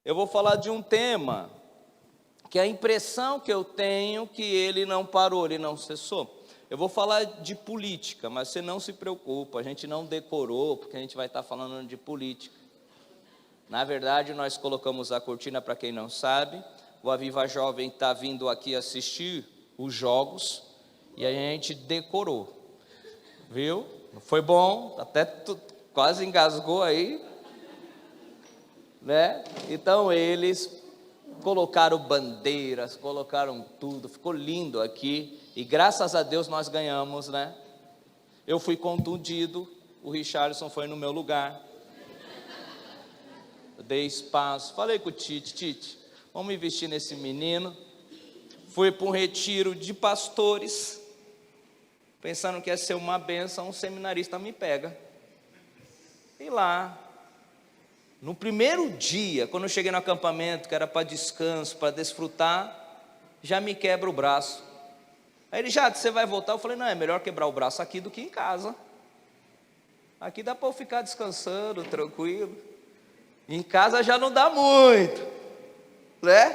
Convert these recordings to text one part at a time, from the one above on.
eu vou falar de um tema que a impressão que eu tenho que ele não parou, ele não cessou. Eu vou falar de política, mas você não se preocupa, a gente não decorou, porque a gente vai estar falando de política. Na verdade, nós colocamos a cortina, para quem não sabe, o Aviva Jovem está vindo aqui assistir os jogos, e a gente decorou, viu? Foi bom, até quase engasgou aí, né? Então eles colocaram bandeiras, colocaram tudo, ficou lindo aqui, e graças a Deus nós ganhamos, né? Eu fui contundido, o Richarlison foi no meu lugar, eu dei espaço, falei com o Tite, vamos investir nesse menino. Fui para um retiro de pastores, pensando que ia ser uma bênção, um seminarista me pega. E lá, no primeiro dia, quando eu cheguei no acampamento, que era para descanso, para desfrutar, já me quebra o braço. Aí ele, Jade, você vai voltar? Eu falei, não, é melhor quebrar o braço aqui do que em casa. Aqui dá para eu ficar descansando, tranquilo. Em casa já não dá muito, né?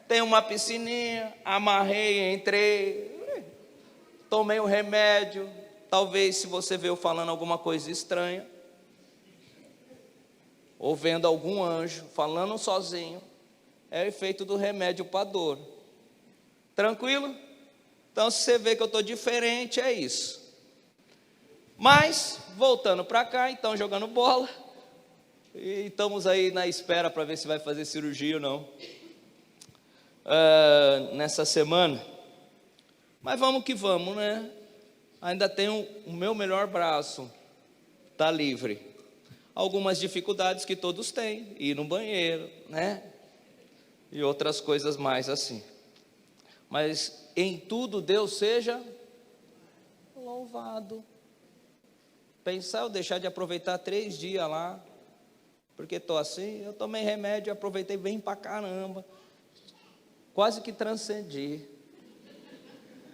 Tem uma piscininha, amarrei, entrei, tomei um remédio. Talvez se você vê eu falando alguma coisa estranha, ou vendo algum anjo, falando sozinho, é o efeito do remédio para dor. Tranquilo? Então se você vê que eu estou diferente, é isso. Mas, voltando para cá, então jogando bola, e estamos aí na espera para ver se vai fazer cirurgia ou não, nessa semana. Mas vamos que vamos, né? Ainda tenho o meu melhor braço, está livre. Algumas dificuldades que todos têm, ir no banheiro, né? E outras coisas mais assim. Mas em tudo Deus seja louvado. Pensar eu deixar de aproveitar 3 dias lá, porque estou assim, eu tomei remédio, aproveitei bem pra caramba, quase que transcendi,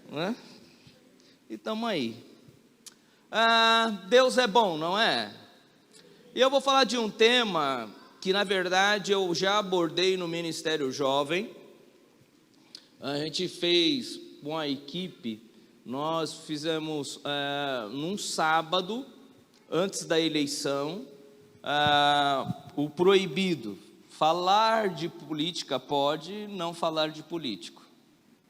né? E estamos aí. Deus é bom, não é? E eu vou falar de um tema que na verdade eu já abordei no Ministério Jovem. A gente fez com a equipe, nós fizemos num sábado, antes da eleição, o proibido. Falar de política pode, não falar de político.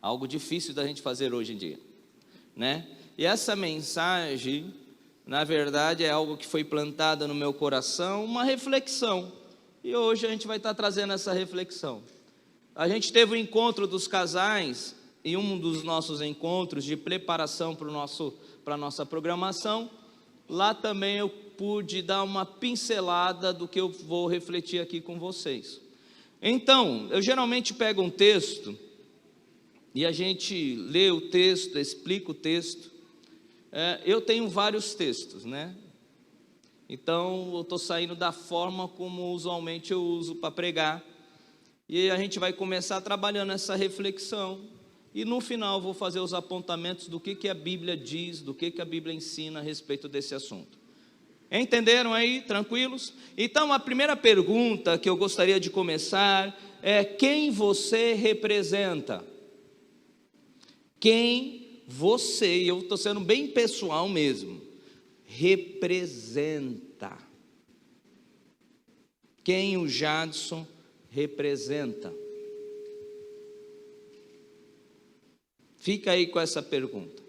Algo difícil da gente fazer hoje em dia, né? E essa mensagem, na verdade, é algo que foi plantada no meu coração, uma reflexão. E hoje a gente vai estar trazendo essa reflexão. A gente teve o encontro dos casais, e um dos nossos encontros de preparação para a nossa programação, lá também eu pude dar uma pincelada do que eu vou refletir aqui com vocês. Então, eu geralmente pego um texto, e a gente lê o texto, explica o texto. Eu tenho vários textos, né? Então, eu estou saindo da forma como usualmente eu uso para pregar. E a gente vai começar trabalhando essa reflexão. E no final, eu vou fazer os apontamentos do que a Bíblia diz, do que a Bíblia ensina a respeito desse assunto. Entenderam aí? Tranquilos? Então, a primeira pergunta que eu gostaria de começar é: quem você representa? Quem você, e eu estou sendo bem pessoal mesmo, representa? Quem o Jadson representa? Fica aí com essa pergunta.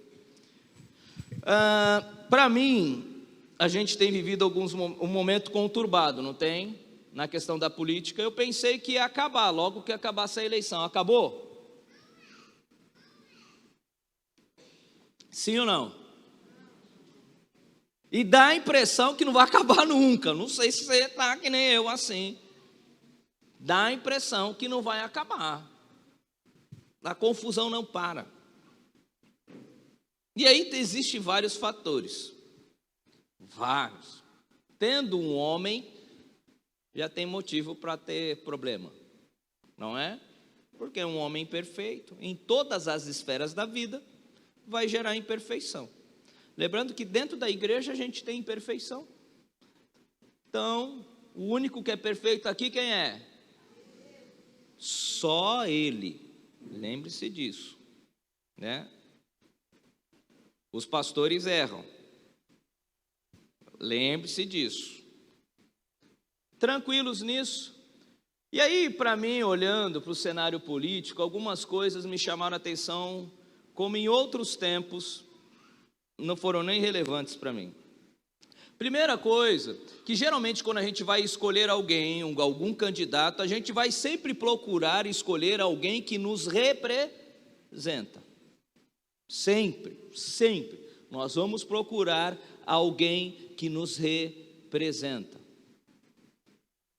Para mim, a gente tem vivido um momento conturbado, não tem? Na questão da política. Eu pensei que ia acabar, logo que acabasse a eleição. Acabou? Sim ou não? E dá a impressão que não vai acabar nunca. Não sei se você está que nem eu assim. Dá a impressão que não vai acabar. A confusão não para. E aí existem vários fatores. Vários. Tendo um homem, já tem motivo para ter problema. Não é? Porque um homem perfeito, em todas as esferas da vida, vai gerar imperfeição. Lembrando que dentro da igreja a gente tem imperfeição. Então, o único que é perfeito aqui, quem é? Só Ele. Lembre-se disso, né? Os pastores erram. Lembre-se disso. Tranquilos nisso. E aí, para mim, olhando para o cenário político, algumas coisas me chamaram a atenção, como em outros tempos, não foram nem relevantes para mim. Primeira coisa, que geralmente quando a gente vai escolher alguém, algum candidato, a gente vai sempre procurar escolher alguém que nos representa. Sempre, sempre. Nós vamos procurar alguém que nos representa.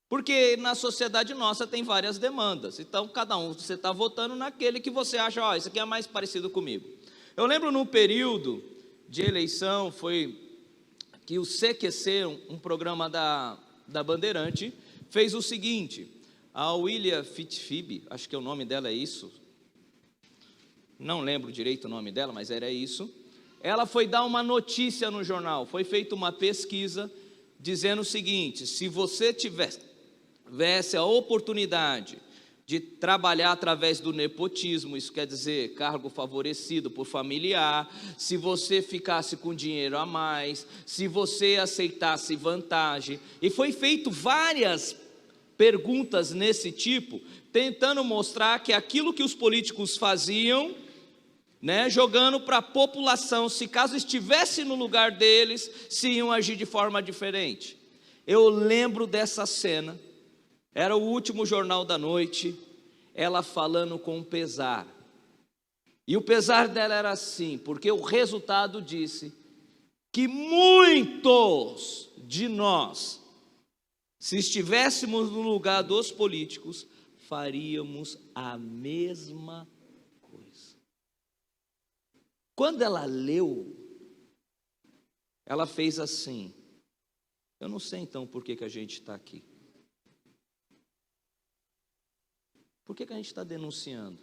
Porque na sociedade nossa tem várias demandas. Então, cada um, você está votando naquele que você acha, ó, esse aqui é mais parecido comigo. Eu lembro num período de eleição, foi que o CQC, um programa da Bandeirante, fez o seguinte: a Willia Fitfib, acho que o nome dela é isso, não lembro direito o nome dela, mas era isso, ela foi dar uma notícia no jornal, foi feita uma pesquisa, dizendo o seguinte: se você tivesse a oportunidade de trabalhar através do nepotismo, isso quer dizer cargo favorecido por familiar, se você ficasse com dinheiro a mais, se você aceitasse vantagem, e foi feito várias perguntas nesse tipo, tentando mostrar que aquilo que os políticos faziam, né, jogando para a população, se caso estivesse no lugar deles, se iam agir de forma diferente. Eu lembro dessa cena. Era o último jornal da noite, ela falando com pesar. E o pesar dela era assim, porque o resultado disse que muitos de nós, se estivéssemos no lugar dos políticos, faríamos a mesma coisa. Quando ela leu, ela fez assim: eu não sei então por que a gente está aqui. Por que a gente está denunciando?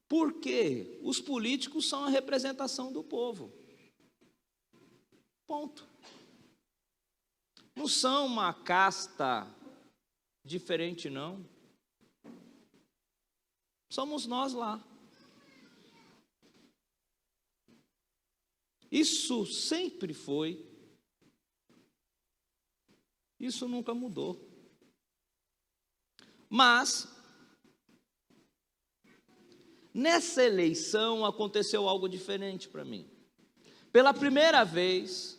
Porque os políticos são a representação do povo. Ponto. Não são uma casta diferente, não. Somos nós lá. Isso sempre foi. Isso nunca mudou. Mas, nessa eleição aconteceu algo diferente para mim. Pela primeira vez,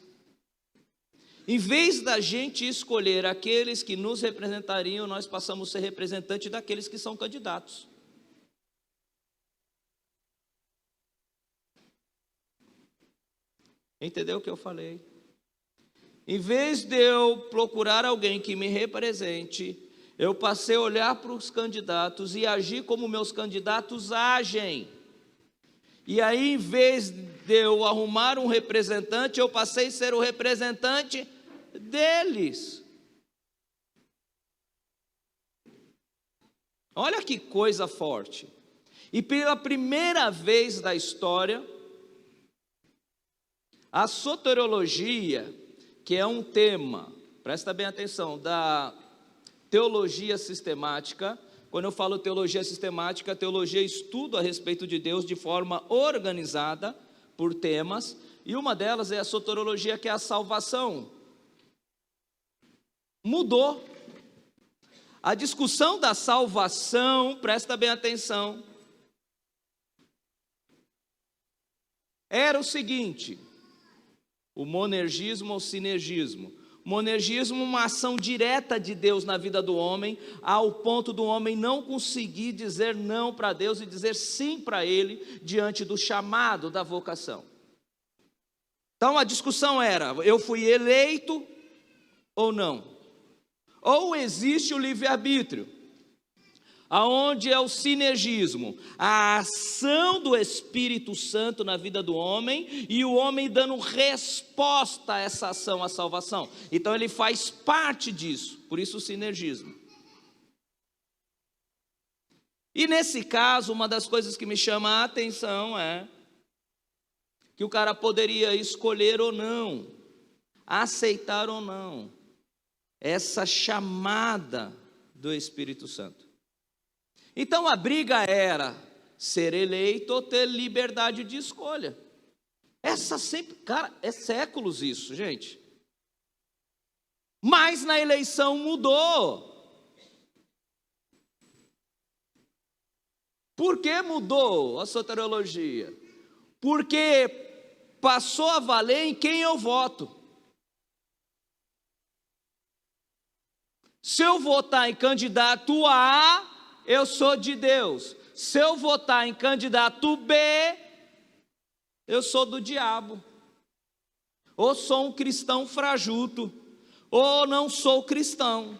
em vez da gente escolher aqueles que nos representariam, nós passamos a ser representante daqueles que são candidatos. Entendeu o que eu falei? Em vez de eu procurar alguém que me represente, eu passei a olhar para os candidatos e agir como meus candidatos agem. E aí, em vez de eu arrumar um representante, eu passei a ser o representante deles. Olha que coisa forte. E pela primeira vez da história, a soteriologia, que é um tema, presta bem atenção, da teologia sistemática. Quando eu falo teologia sistemática, teologia é estudo a respeito de Deus de forma organizada por temas, e uma delas é a soteriologia, que é a salvação. Mudou. A discussão da salvação, presta bem atenção, era o seguinte: o monergismo ou sinergismo. Monergismo, uma ação direta de Deus na vida do homem, ao ponto do homem não conseguir dizer não para Deus e dizer sim para Ele, diante do chamado da vocação. Então a discussão era: eu fui eleito ou não? Ou existe o livre-arbítrio, aonde é o sinergismo, a ação do Espírito Santo na vida do homem, e o homem dando resposta a essa ação, a salvação. Então ele faz parte disso, por isso o sinergismo. E nesse caso, uma das coisas que me chama a atenção é que o cara poderia escolher ou não, aceitar ou não essa chamada do Espírito Santo. Então a briga era ser eleito ou ter liberdade de escolha. Essa sempre, cara, é séculos isso, gente. Mas na eleição mudou. Por que mudou a soteriologia? Porque passou a valer em quem eu voto. Se eu votar em candidato A, eu sou de Deus. Se eu votar em candidato B, eu sou do diabo. Ou sou um cristão fajuto, ou não sou cristão.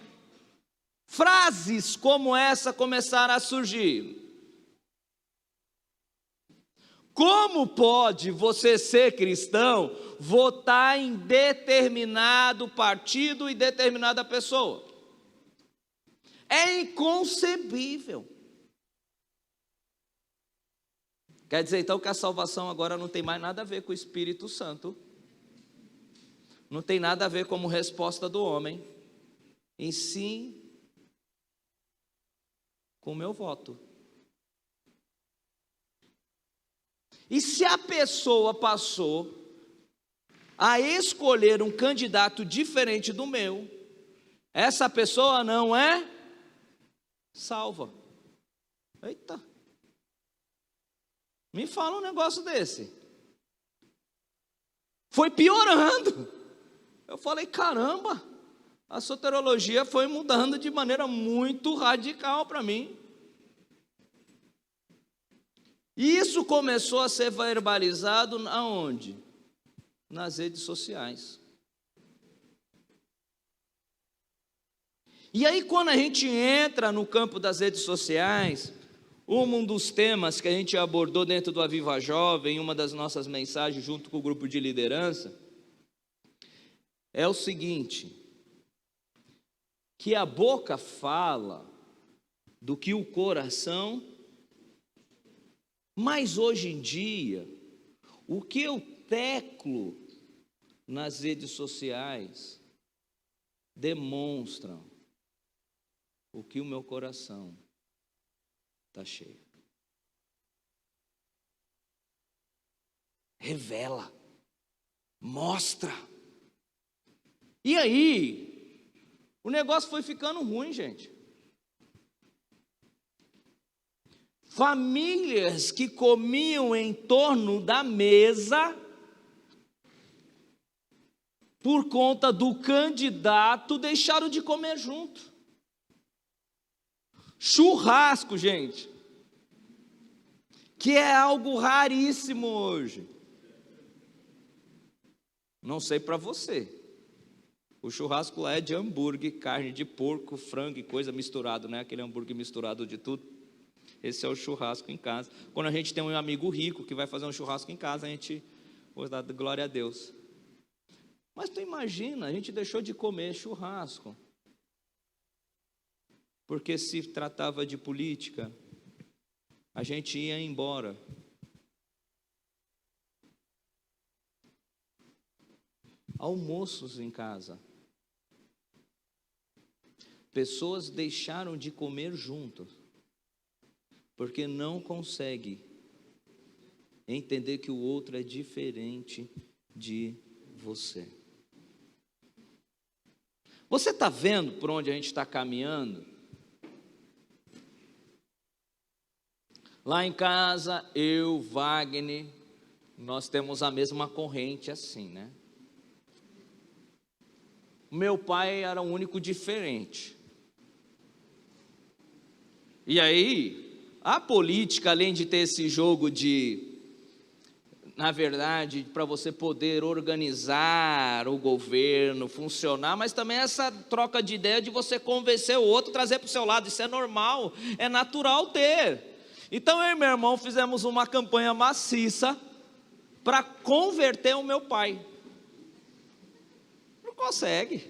Frases como essa começaram a surgir. Como pode você ser cristão, votar em determinado partido e determinada pessoa? É inconcebível. Quer dizer então que a salvação agora não tem mais nada a ver com o Espírito Santo, não tem nada a ver como resposta do homem, em si, com o meu voto. E se a pessoa passou a escolher um candidato diferente do meu, essa pessoa não é salva. Eita, me fala um negócio desse. Foi piorando. Eu falei, caramba, a soteriologia foi mudando de maneira muito radical para mim. E isso começou a ser verbalizado aonde? Nas redes sociais. E aí quando a gente entra no campo das redes sociais, um dos temas que a gente abordou dentro do Aviva Jovem, uma das nossas mensagens junto com o grupo de liderança, é o seguinte, que a boca fala do que o coração, mas hoje em dia, o que eu teclo nas redes sociais demonstram o que o meu coração está cheio. Revela, mostra. E aí, o negócio foi ficando ruim, gente. Famílias que comiam em torno da mesa, por conta do candidato, deixaram de comer junto. Churrasco, gente, que é algo raríssimo hoje. Não sei para você. O churrasco lá é de hambúrguer, carne de porco, frango e coisa misturado, né? Aquele hambúrguer misturado de tudo. Esse é o churrasco em casa. Quando a gente tem um amigo rico que vai fazer um churrasco em casa, a gente dá glória a Deus. Mas tu imagina, a gente deixou de comer churrasco, porque se tratava de política, a gente ia embora. Almoços em casa. Pessoas deixaram de comer juntos, porque não consegue entender que o outro é diferente de você. Você está vendo por onde a gente está caminhando? Lá em casa, eu, Wagner, nós temos a mesma corrente assim, né? Meu pai era o único diferente. E aí, a política, além de ter esse jogo de, na verdade, para você poder organizar o governo, funcionar, mas também essa troca de ideia de você convencer o outro, trazer para o seu lado, isso é normal, é natural ter. Então eu e meu irmão fizemos uma campanha maciça para converter o meu pai. Não consegue.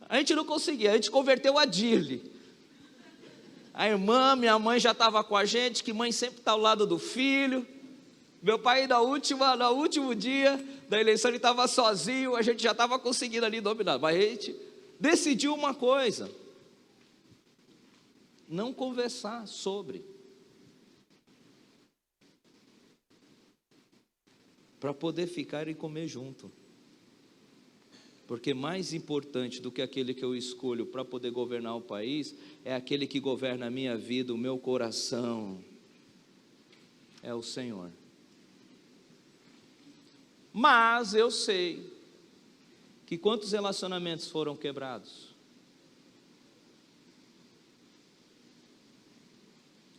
A gente não conseguia, a gente converteu a Dirle. A irmã, minha mãe já estava com a gente, que mãe sempre está ao lado do filho. Meu pai, no último dia da eleição, ele estava sozinho, a gente já estava conseguindo ali dominar. Mas a gente decidiu uma coisa: não conversar sobre, para poder ficar e comer junto. Porque mais importante do que aquele que eu escolho para poder governar o país, é aquele que governa a minha vida, o meu coração, é o Senhor. Mas eu sei que quantos relacionamentos foram quebrados?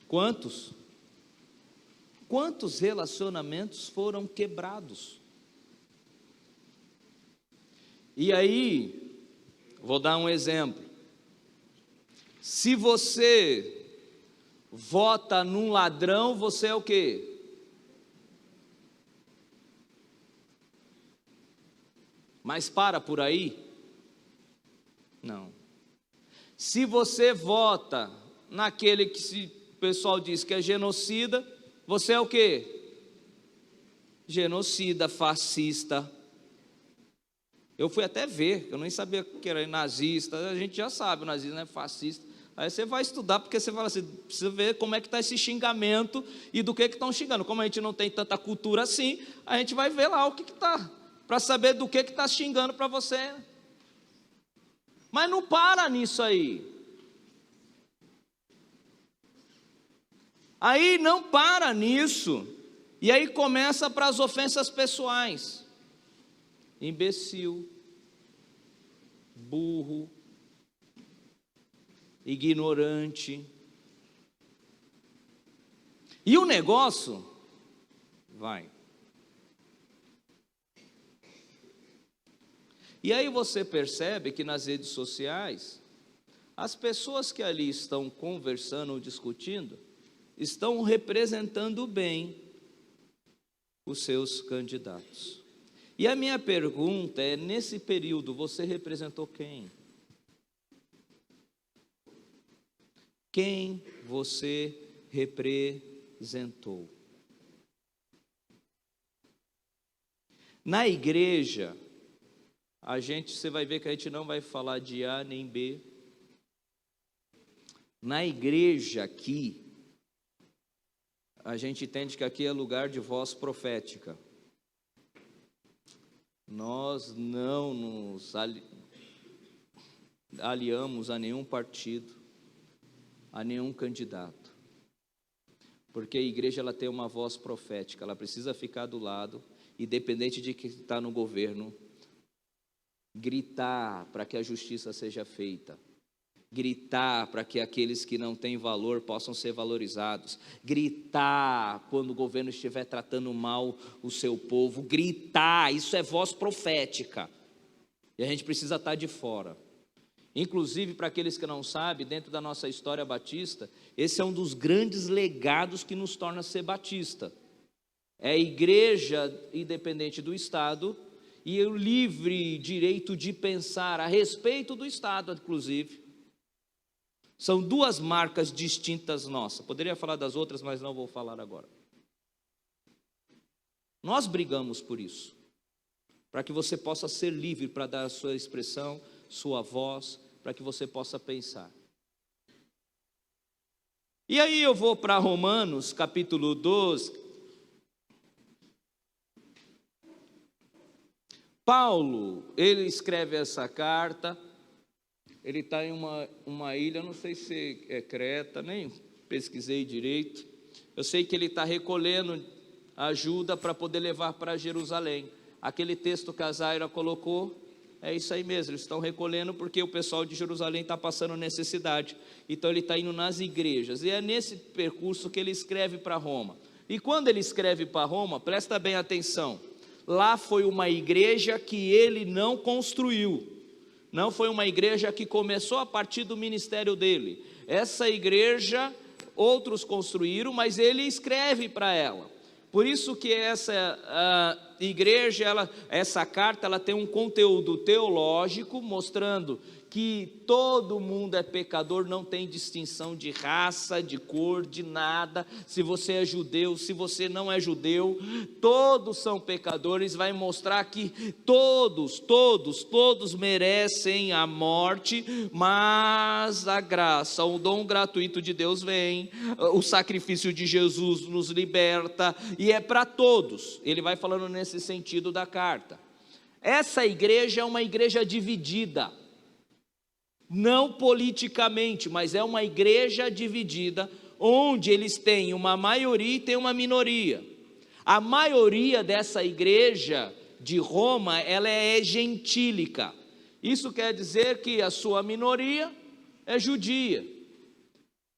Quantos? Quantos relacionamentos foram quebrados? E aí, vou dar um exemplo. Se você vota num ladrão, você é o quê? Mas para por aí? Não. Se você vota naquele que o pessoal diz que é genocida, você é o quê? Genocida, fascista. Eu fui até ver, eu nem sabia que era nazista, a gente já sabe, o nazismo é fascista. Aí você vai estudar, porque você fala assim, precisa ver como é que está esse xingamento e do que estão xingando. Como a gente não tem tanta cultura assim, a gente vai ver lá o que está, para saber do que está xingando para você. Mas não para nisso aí. Aí não para nisso, e aí começa para as ofensas pessoais. Imbecil, burro, ignorante. E o negócio vai. E aí você percebe que nas redes sociais, as pessoas que ali estão conversando ou discutindo, estão representando bem os seus candidatos. E a minha pergunta é, nesse período, você representou quem? Quem você representou? Na igreja, você vai ver que a gente não vai falar de A nem B. Na igreja aqui, a gente entende que aqui é lugar de voz profética. Nós não nos aliamos a nenhum partido, a nenhum candidato, porque a igreja ela tem uma voz profética, ela precisa ficar do lado, independente de quem está no governo, gritar para que a justiça seja feita, gritar para que aqueles que não têm valor possam ser valorizados, gritar quando o governo estiver tratando mal o seu povo, gritar, isso é voz profética, e a gente precisa estar de fora. Inclusive, para aqueles que não sabem, dentro da nossa história batista, esse é um dos grandes legados que nos torna ser batista, é a igreja independente do Estado, e o livre direito de pensar a respeito do Estado, inclusive. São duas marcas distintas nossas. Poderia falar das outras, mas não vou falar agora. Nós brigamos por isso, para que você possa ser livre para dar a sua expressão, sua voz, para que você possa pensar. E aí eu vou para Romanos, capítulo 12. Paulo, ele escreve essa carta. Ele está em uma ilha, não sei se é Creta, nem pesquisei direito. Eu sei que ele está recolhendo ajuda para poder levar para Jerusalém. Aquele texto que a Zaira colocou, é isso aí mesmo, eles estão recolhendo porque o pessoal de Jerusalém está passando necessidade. Então ele está indo nas igrejas, e é nesse percurso que ele escreve para Roma. E quando ele escreve para Roma, presta bem atenção, lá foi uma igreja que ele não construiu. Não foi uma igreja que começou a partir do ministério dele. Essa igreja, outros construíram, mas ele escreve para ela. Por isso que igreja, essa carta, ela tem um conteúdo teológico mostrando que todo mundo é pecador, não tem distinção de raça, de cor, de nada. Se você é judeu, se você não é judeu, todos são pecadores. Vai mostrar que todos merecem a morte, mas a graça, o dom gratuito de Deus vem, o sacrifício de Jesus nos liberta, e é para todos. Ele vai falando nesse sentido da carta. Essa igreja é uma igreja dividida, não politicamente, mas é uma igreja dividida, onde eles têm uma maioria e tem uma minoria. A maioria dessa igreja de Roma, ela é gentílica. Isso quer dizer que a sua minoria é judia.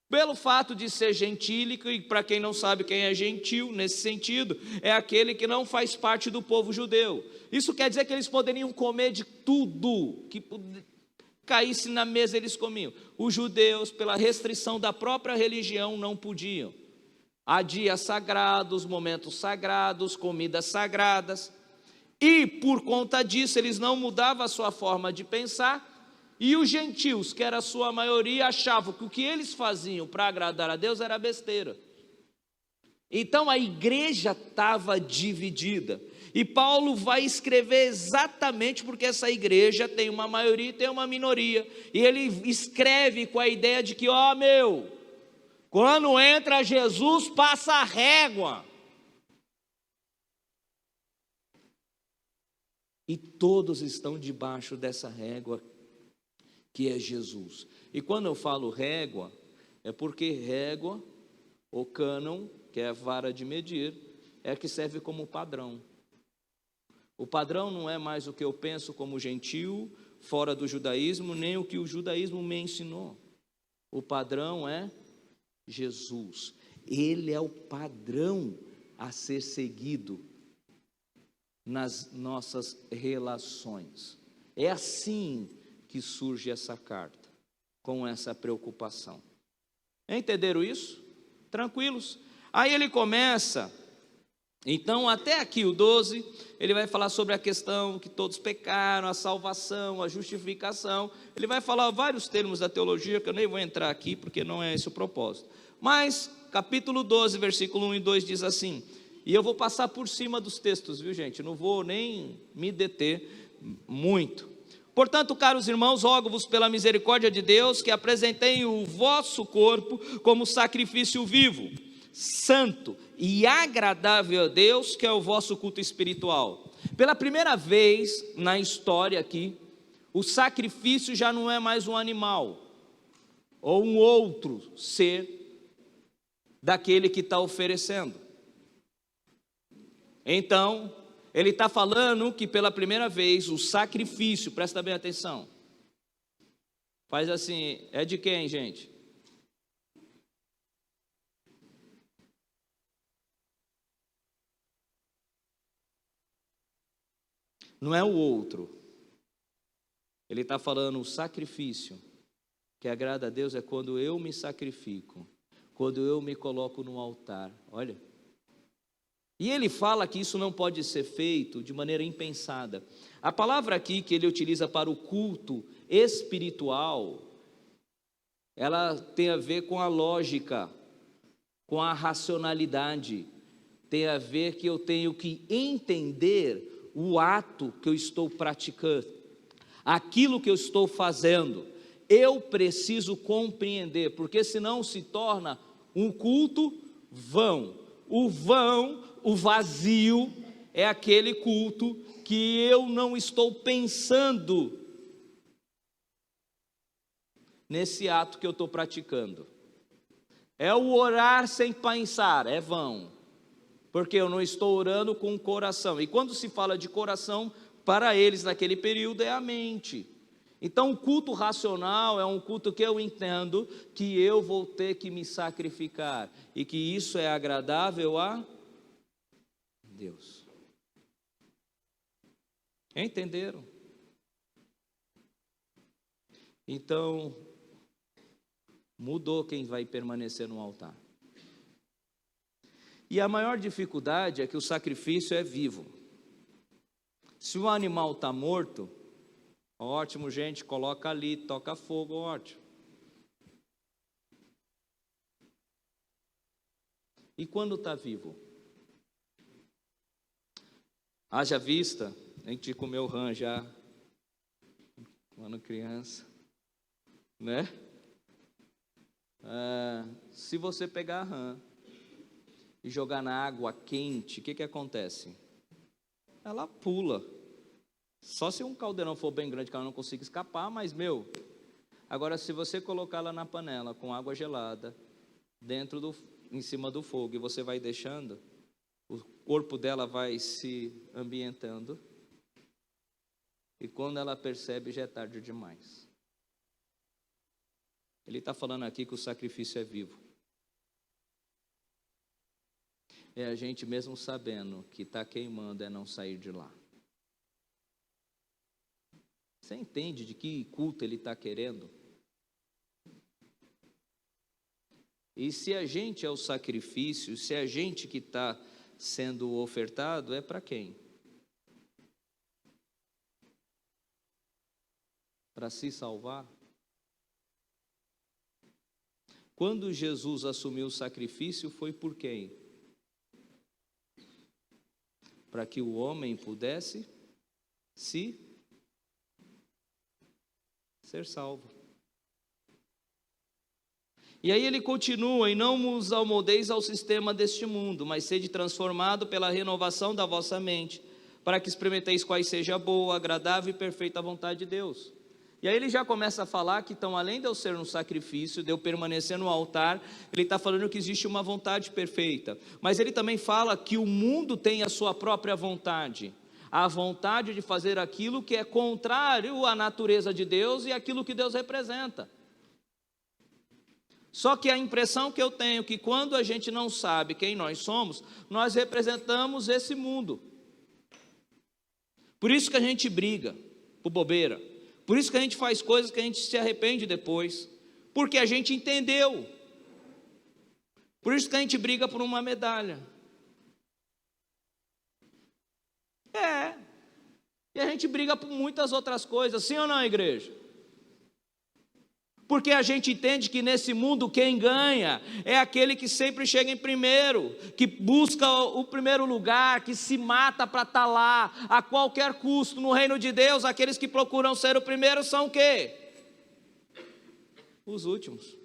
Pelo fato de ser gentílico, e para quem não sabe quem é gentil, nesse sentido, é aquele que não faz parte do povo judeu. Isso quer dizer que eles poderiam comer de tudo que caísse na mesa, eles comiam. Os judeus, pela restrição da própria religião, não podiam. Há dias sagrados, momentos sagrados, comidas sagradas, e por conta disso eles não mudavam a sua forma de pensar, e os gentios, que era a sua maioria, achavam que o que eles faziam para agradar a Deus era besteira. Então a igreja estava dividida. E Paulo vai escrever exatamente porque essa igreja tem uma maioria e tem uma minoria. E ele escreve com a ideia de que, quando entra Jesus, passa a régua. E todos estão debaixo dessa régua, que é Jesus. E quando eu falo régua, é porque régua, ou cânon, que é a vara de medir, é a que serve como padrão. O padrão não é mais o que eu penso como gentil, fora do judaísmo, nem o que o judaísmo me ensinou. O padrão é Jesus. Ele é o padrão a ser seguido nas nossas relações. É assim que surge essa carta, com essa preocupação. Entenderam isso? Tranquilos? Aí ele começa. Então, até aqui o 12, ele vai falar sobre a questão que todos pecaram, a salvação, a justificação. Ele vai falar vários termos da teologia, que eu nem vou entrar aqui, porque não é esse o propósito. Mas, capítulo 12, versículo 1 e 2 diz assim, e eu vou passar por cima dos textos, viu gente? Não vou nem me deter muito. Portanto, caros irmãos, rogo-vos pela misericórdia de Deus, que apresentem o vosso corpo como sacrifício vivo, santo e agradável a Deus, que é o vosso culto espiritual. Pela primeira vez na história aqui, o sacrifício já não é mais um animal, ou um outro ser daquele que está oferecendo. Então, ele está falando que pela primeira vez o sacrifício, presta bem atenção, faz assim, é de quem, gente? Não é o outro. Ele está falando o sacrifício que agrada a Deus é quando eu me sacrifico, quando eu me coloco no altar. Olha. E ele fala que isso não pode ser feito de maneira impensada. A palavra aqui que ele utiliza para o culto espiritual, ela tem a ver com a lógica, com a racionalidade. Tem a ver que eu tenho que entender o ato que eu estou praticando, aquilo que eu estou fazendo, eu preciso compreender, porque senão se torna um culto vão. O vazio, é aquele culto que eu não estou pensando nesse ato que eu estou praticando. É o orar sem pensar, é vão. Porque eu não estou orando com o coração. E quando se fala de coração, para eles naquele período é a mente. Então o culto racional é um culto que eu entendo que eu vou ter que me sacrificar. E que isso é agradável a Deus. Entenderam? Então, mudou quem vai permanecer no altar. E a maior dificuldade é que o sacrifício é vivo. Se o animal está morto, ótimo, gente, coloca ali, toca fogo, ótimo. E quando está vivo? Haja vista, a gente comeu rã já, quando criança, né? Se você pegar a rã e jogar na água quente, o que acontece? Ela pula. Só se um caldeirão for bem grande que ela não consiga escapar, mas agora se você colocar ela na panela com água gelada, em cima do fogo, e você vai deixando, o corpo dela vai se ambientando, e quando ela percebe, já é tarde demais. Ele está falando aqui que o sacrifício é vivo. É a gente mesmo sabendo que está queimando, é não sair de lá. Você entende de que culto ele está querendo? E se a gente é o sacrifício, se a gente que está sendo ofertado, é para quem? Para se salvar? Quando Jesus assumiu o sacrifício, foi por quem? Para que o homem pudesse ser salvo. E aí ele continua: e não vos amoldeis ao sistema deste mundo, mas sede transformado pela renovação da vossa mente, para que experimenteis quais seja a boa, agradável e perfeita vontade de Deus. E aí ele já começa a falar que, então, além de eu ser um sacrifício, de eu permanecer no altar, ele está falando que existe uma vontade perfeita. Mas ele também fala que o mundo tem a sua própria vontade. A vontade de fazer aquilo que é contrário à natureza de Deus e aquilo que Deus representa. Só que a impressão que eu tenho é que quando a gente não sabe quem nós somos, nós representamos esse mundo. Por isso que a gente briga, por bobeira. Por isso que a gente faz coisas que a gente se arrepende depois. Porque a gente entendeu. Por isso que a gente briga por uma medalha. E a gente briga por muitas outras coisas, sim ou não, igreja? Porque a gente entende que nesse mundo quem ganha é aquele que sempre chega em primeiro, que busca o primeiro lugar, que se mata para estar lá a qualquer custo. No reino de Deus, aqueles que procuram ser o primeiro são o quê? Os últimos.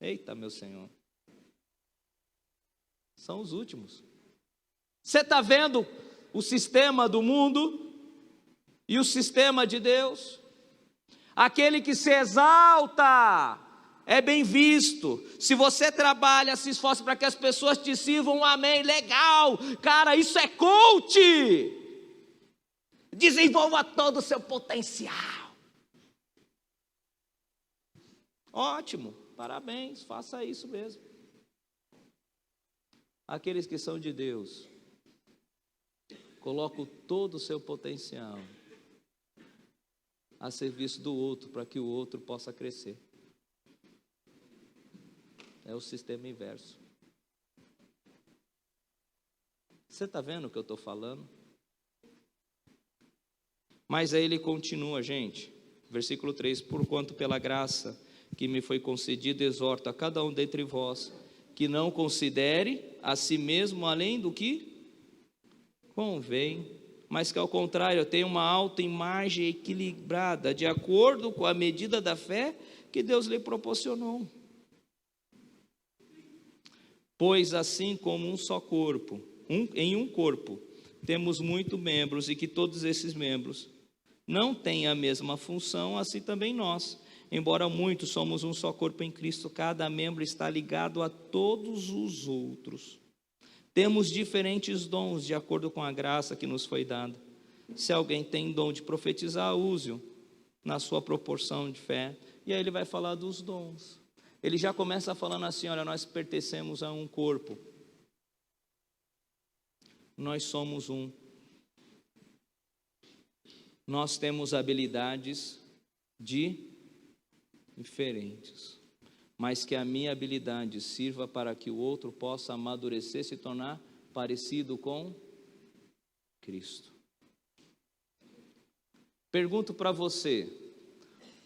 Eita, meu Senhor. São os últimos. Você está vendo o sistema do mundo e o sistema de Deus? Aquele que se exalta é bem visto. Se você trabalha, se esforça para que as pessoas te sirvam, amém, legal. Cara, isso é coach. Desenvolva todo o seu potencial. Ótimo, parabéns, faça isso mesmo. Aqueles que são de Deus, colocam todo o seu potencial a serviço do outro, para que o outro possa crescer. É o sistema inverso. Você está vendo o que eu estou falando? Mas aí ele continua, gente, versículo 3: porquanto pela graça que me foi concedida, exorto a cada um dentre vós, que não considere a si mesmo além do que convém, mas que ao contrário tenha uma autoimagem equilibrada, de acordo com a medida da fé que Deus lhe proporcionou. Pois assim como um só corpo, em um corpo, temos muitos membros, e que todos esses membros não têm a mesma função, assim também nós. Embora muitos somos um só corpo em Cristo, cada membro está ligado a todos os outros. Temos diferentes dons de acordo com a graça que nos foi dada. Se alguém tem dom de profetizar, use-o na sua proporção de fé. E aí ele vai falar dos dons. Ele já começa falando assim: olha, nós pertencemos a um corpo. Nós somos um. Nós temos habilidades diferentes. Mas que a minha habilidade sirva para que o outro possa amadurecer, se tornar parecido com Cristo. Pergunto para você,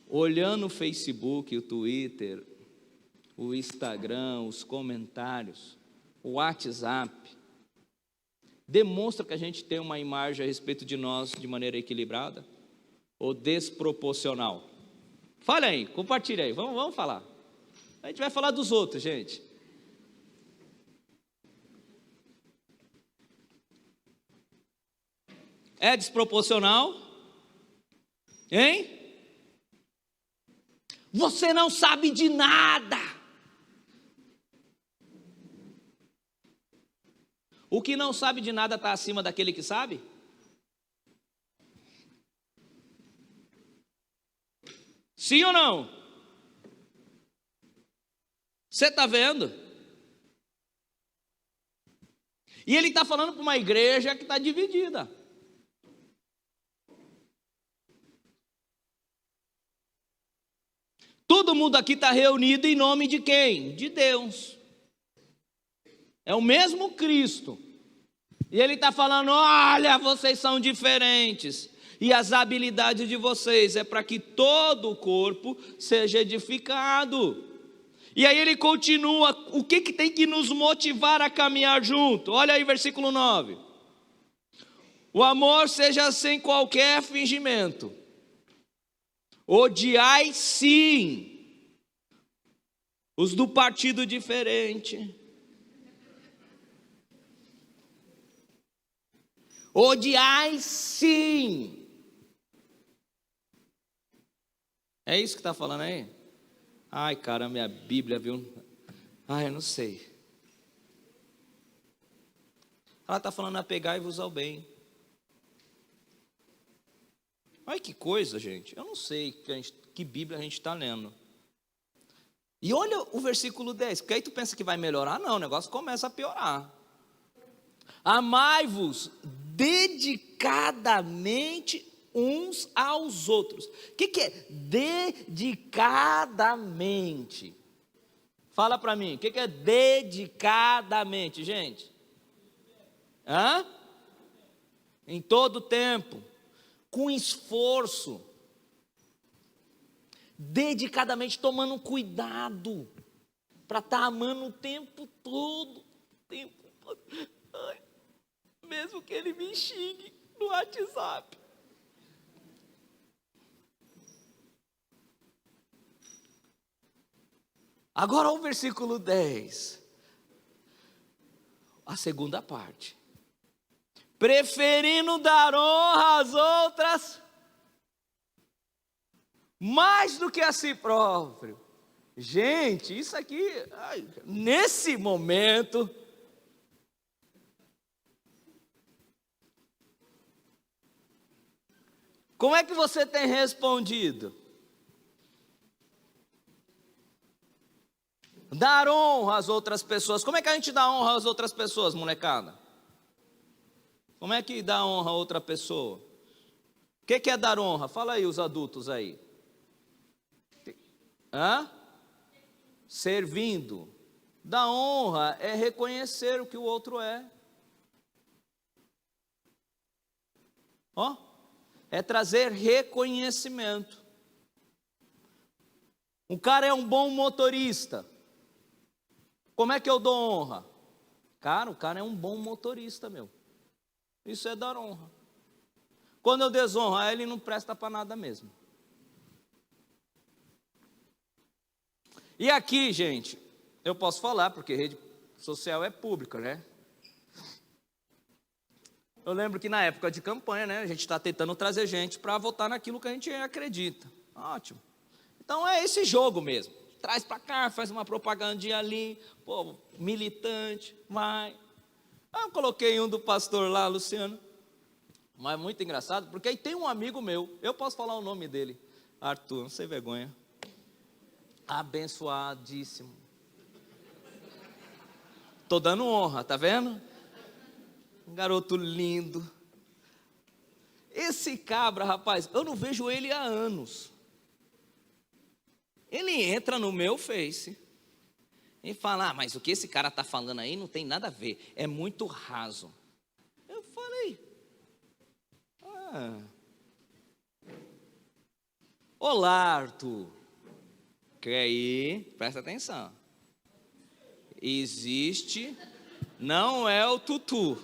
olhando o Facebook, o Twitter, o Instagram, os comentários, o WhatsApp, demonstra que a gente tem uma imagem a respeito de nós de maneira equilibrada ou desproporcional? Fala aí, compartilha aí, vamos falar. A gente vai falar dos outros, gente. É desproporcional? Hein? Você não sabe de nada. O que não sabe de nada está acima daquele que sabe? Sim ou não? Você está vendo? E ele está falando para uma igreja que está dividida. Todo mundo aqui está reunido em nome de quem? De Deus. É o mesmo Cristo. E ele está falando, olha, vocês são diferentes. E as habilidades de vocês é para que todo o corpo seja edificado. E aí ele continua, o que tem que nos motivar a caminhar junto? Olha aí versículo 9. O amor seja sem qualquer fingimento. Odiai sim os do partido diferente. Odiai sim. É isso que está falando aí? Ai, cara, minha Bíblia, viu? Ai, eu não sei. Ela está falando apegai-vos ao bem. Olha que coisa, gente. Eu não sei que Bíblia a gente está lendo. E olha o versículo 10, porque aí tu pensa que vai melhorar. Não, o negócio começa a piorar. Amai-vos dedicadamente uns aos outros. O que é dedicadamente? Fala para mim, o que é dedicadamente, gente? Hã? Em todo tempo, com esforço, dedicadamente tomando cuidado, para estar amando o tempo todo, Ai, mesmo que ele me xingue no WhatsApp. Agora o versículo 10, a segunda parte. Preferindo dar honra às outras, mais do que a si próprio. Gente, isso aqui, nesse momento, como é que você tem respondido? Dar honra às outras pessoas. Como é que a gente dá honra às outras pessoas, molecada? Como é que dá honra a outra pessoa? O que é dar honra? Fala aí os adultos aí. Hã? Servindo. Dar honra é reconhecer o que o outro é. Ó, é trazer reconhecimento. Um cara é um bom motorista. Como é que eu dou honra? Cara, o cara é um bom motorista, meu. Isso é dar honra. Quando eu desonro, ele não presta para nada mesmo. E aqui, gente, eu posso falar, porque rede social é pública, né? Eu lembro que na época de campanha, né, a gente está tentando trazer gente para votar naquilo que a gente acredita. Ótimo. Então é esse jogo mesmo. Traz para cá, faz uma propagandinha ali, pô, militante, vai. Eu coloquei um do pastor lá, Luciano. Mas muito engraçado, porque aí tem um amigo meu, eu posso falar o nome dele, Arthur, não sei vergonha. Abençoadíssimo. Estou dando honra, tá vendo? Um garoto lindo. Esse cabra, rapaz, eu não vejo ele há anos. Ele entra no meu Face e fala, mas o que esse cara está falando aí não tem nada a ver, é muito raso. Eu falei, Olá, Arthur. Quer ir? Presta atenção. Existe, não é o Tutu,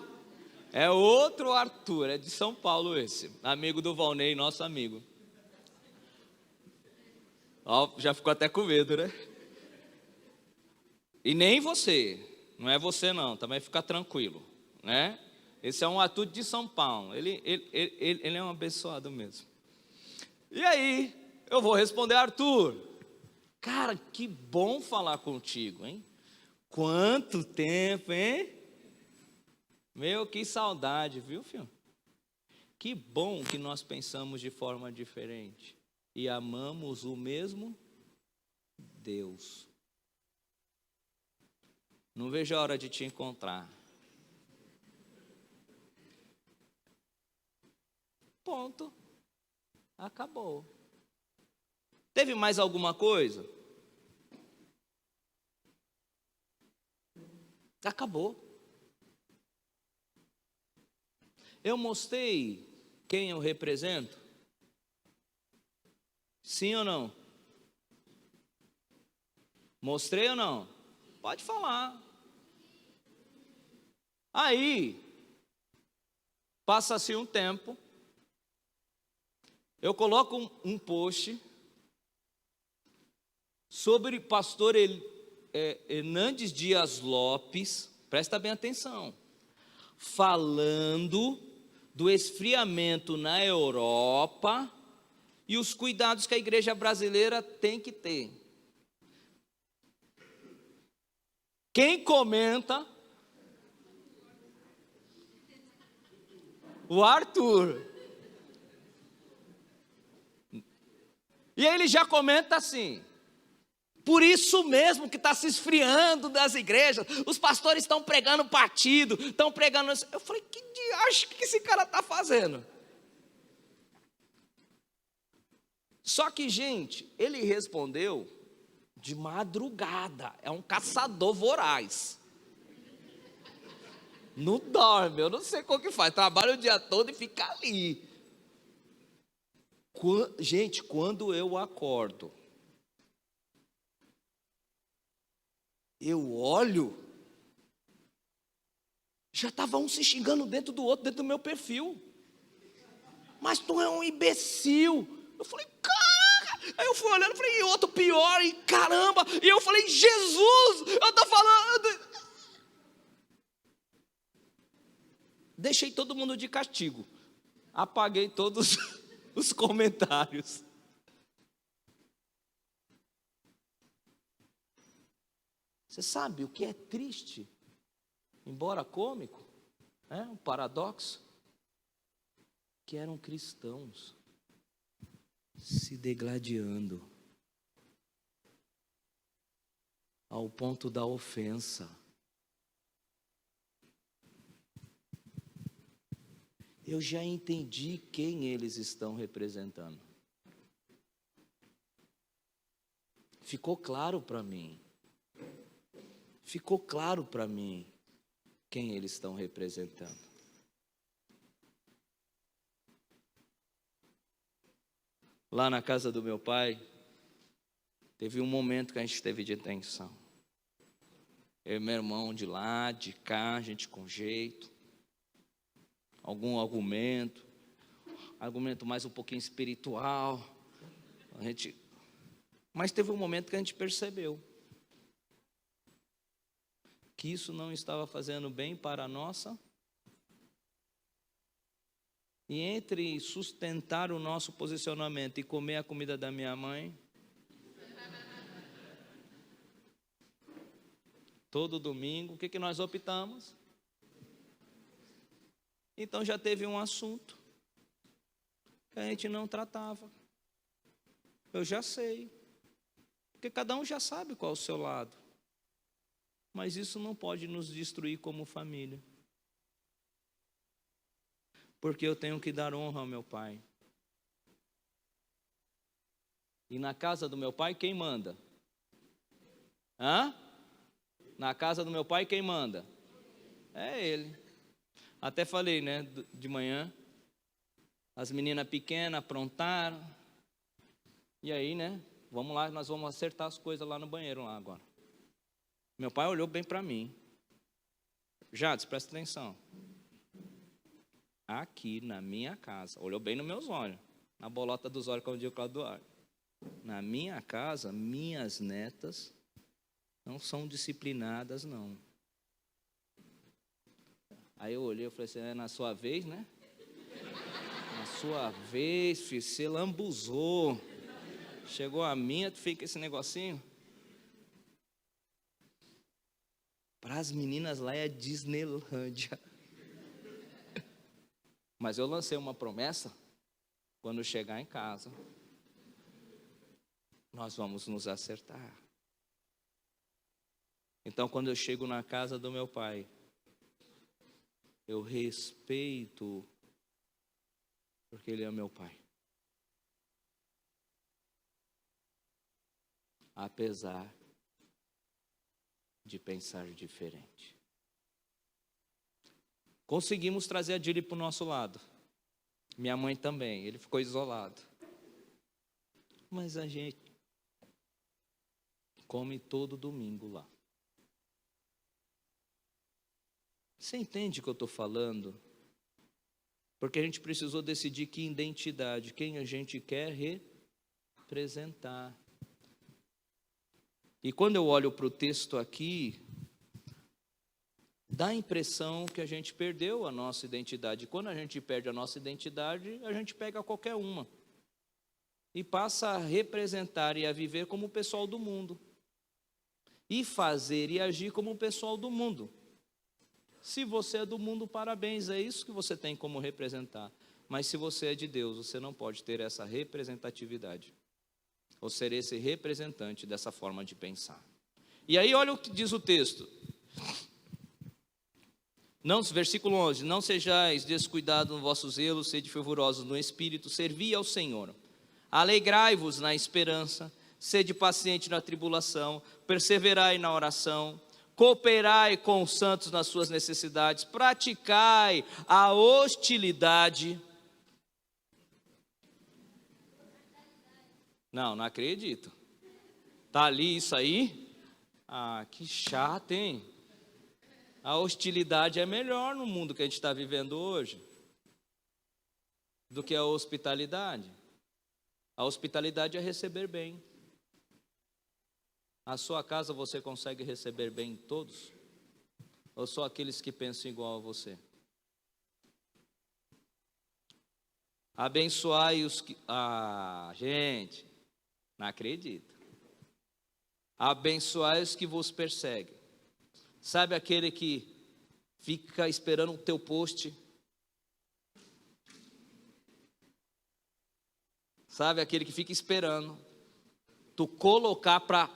é outro Arthur, é de São Paulo esse, amigo do Valnei, nosso amigo. Ó, já ficou até com medo, né? E nem você, não é você não, também fica tranquilo, né? Esse é um Arthur de São Paulo, ele é um abençoado mesmo. E aí, eu vou responder, Arthur, cara, que bom falar contigo, hein? Quanto tempo, hein? Meu, que saudade, viu, filho? Que bom que nós pensamos de forma diferente e amamos o mesmo Deus. Não vejo a hora de te encontrar. Ponto. Acabou. Teve mais alguma coisa? Acabou. Eu mostrei quem eu represento? Sim ou não? Mostrei ou não? Pode falar. Aí, passa-se um tempo, eu coloco um post sobre pastor Hernandes Dias Lopes, presta bem atenção, falando do esfriamento na Europa e os cuidados que a igreja brasileira tem que ter. Quem comenta? O Arthur. E aí ele já comenta assim: por isso mesmo que está se esfriando das igrejas, os pastores estão pregando partido, estão pregando... Eu falei, que diacho que esse cara está fazendo? Só que, gente, ele respondeu de madrugada, é um caçador voraz. Não dorme, eu não sei como que faz, trabalha o dia todo e fica ali. Gente, quando eu acordo, eu olho, já estava um se xingando dentro do outro, dentro do meu perfil. Mas tu é um imbecil. Eu falei, cara. Aí eu fui olhando, falei, e outro pior, e caramba. E eu falei, Jesus, eu estou falando. Deixei todo mundo de castigo. Apaguei todos os comentários. Você sabe o que é triste? Embora cômico, um paradoxo, que eram cristãos se degladiando ao ponto da ofensa. Eu já entendi quem eles estão representando. Ficou claro para mim. Ficou claro para mim quem eles estão representando. Lá na casa do meu pai, teve um momento que a gente teve de tensão. Eu e meu irmão de lá, de cá, a gente com jeito. Algum argumento mais um pouquinho espiritual. Mas teve um momento que a gente percebeu que isso não estava fazendo bem para a nossa. E entre sustentar o nosso posicionamento e comer a comida da minha mãe, todo domingo, o que nós optamos? Então já teve um assunto que a gente não tratava. Eu já sei, porque cada um já sabe qual é o seu lado. Mas isso não pode nos destruir como família. Porque eu tenho que dar honra ao meu pai. E na casa do meu pai, quem manda? Na casa do meu pai, quem manda? É ele. Até falei, né, de manhã. As meninas pequenas aprontaram. E aí, né? Vamos lá, nós vamos acertar as coisas lá no banheiro lá agora. Meu pai olhou bem para mim. Jades, presta atenção. Aqui na minha casa, olhou bem nos meus olhos, na bolota dos olhos, como diz o Cláudio Duarte. Na minha casa, minhas netas não são disciplinadas, não. Aí eu olhei e falei assim, é na sua vez, né? Na sua vez, filho, você lambuzou. Chegou a minha, tu fica esse negocinho. Para as meninas lá é Disneylândia. Mas eu lancei uma promessa, quando chegar em casa, nós vamos nos acertar. Então, quando eu chego na casa do meu pai, eu respeito, porque ele é meu pai. Apesar de pensar diferente. Conseguimos trazer a Dili para o nosso lado. Minha mãe também, ele ficou isolado. Mas a gente come todo domingo lá. Você entende o que eu estou falando? Porque a gente precisou decidir que identidade, quem a gente quer representar. E quando eu olho para o texto aqui, dá a impressão que a gente perdeu a nossa identidade. Quando a gente perde a nossa identidade, a gente pega qualquer uma. E passa a representar e a viver como o pessoal do mundo. E fazer e agir como o pessoal do mundo. Se você é do mundo, parabéns, é isso que você tem como representar. Mas se você é de Deus, você não pode ter essa representatividade. Ou ser esse representante dessa forma de pensar. E aí olha o que diz o texto. Não, versículo 11, não sejais descuidados no vosso zelo, sede fervorosos no Espírito, servi ao Senhor. Alegrai-vos na esperança, sede paciente na tribulação, perseverai na oração, cooperai com os santos nas suas necessidades, praticai a hostilidade. Não acredito. Está ali isso aí? Ah, que chato, hein? A hostilidade é melhor no mundo que a gente está vivendo hoje do que a hospitalidade. A hospitalidade é receber bem. A sua casa você consegue receber bem todos? Ou só aqueles que pensam igual a você? Abençoai os que... Ah, gente, não acredito. Abençoai os que vos perseguem. Sabe aquele que fica esperando o teu post? Sabe aquele que fica esperando tu colocar para...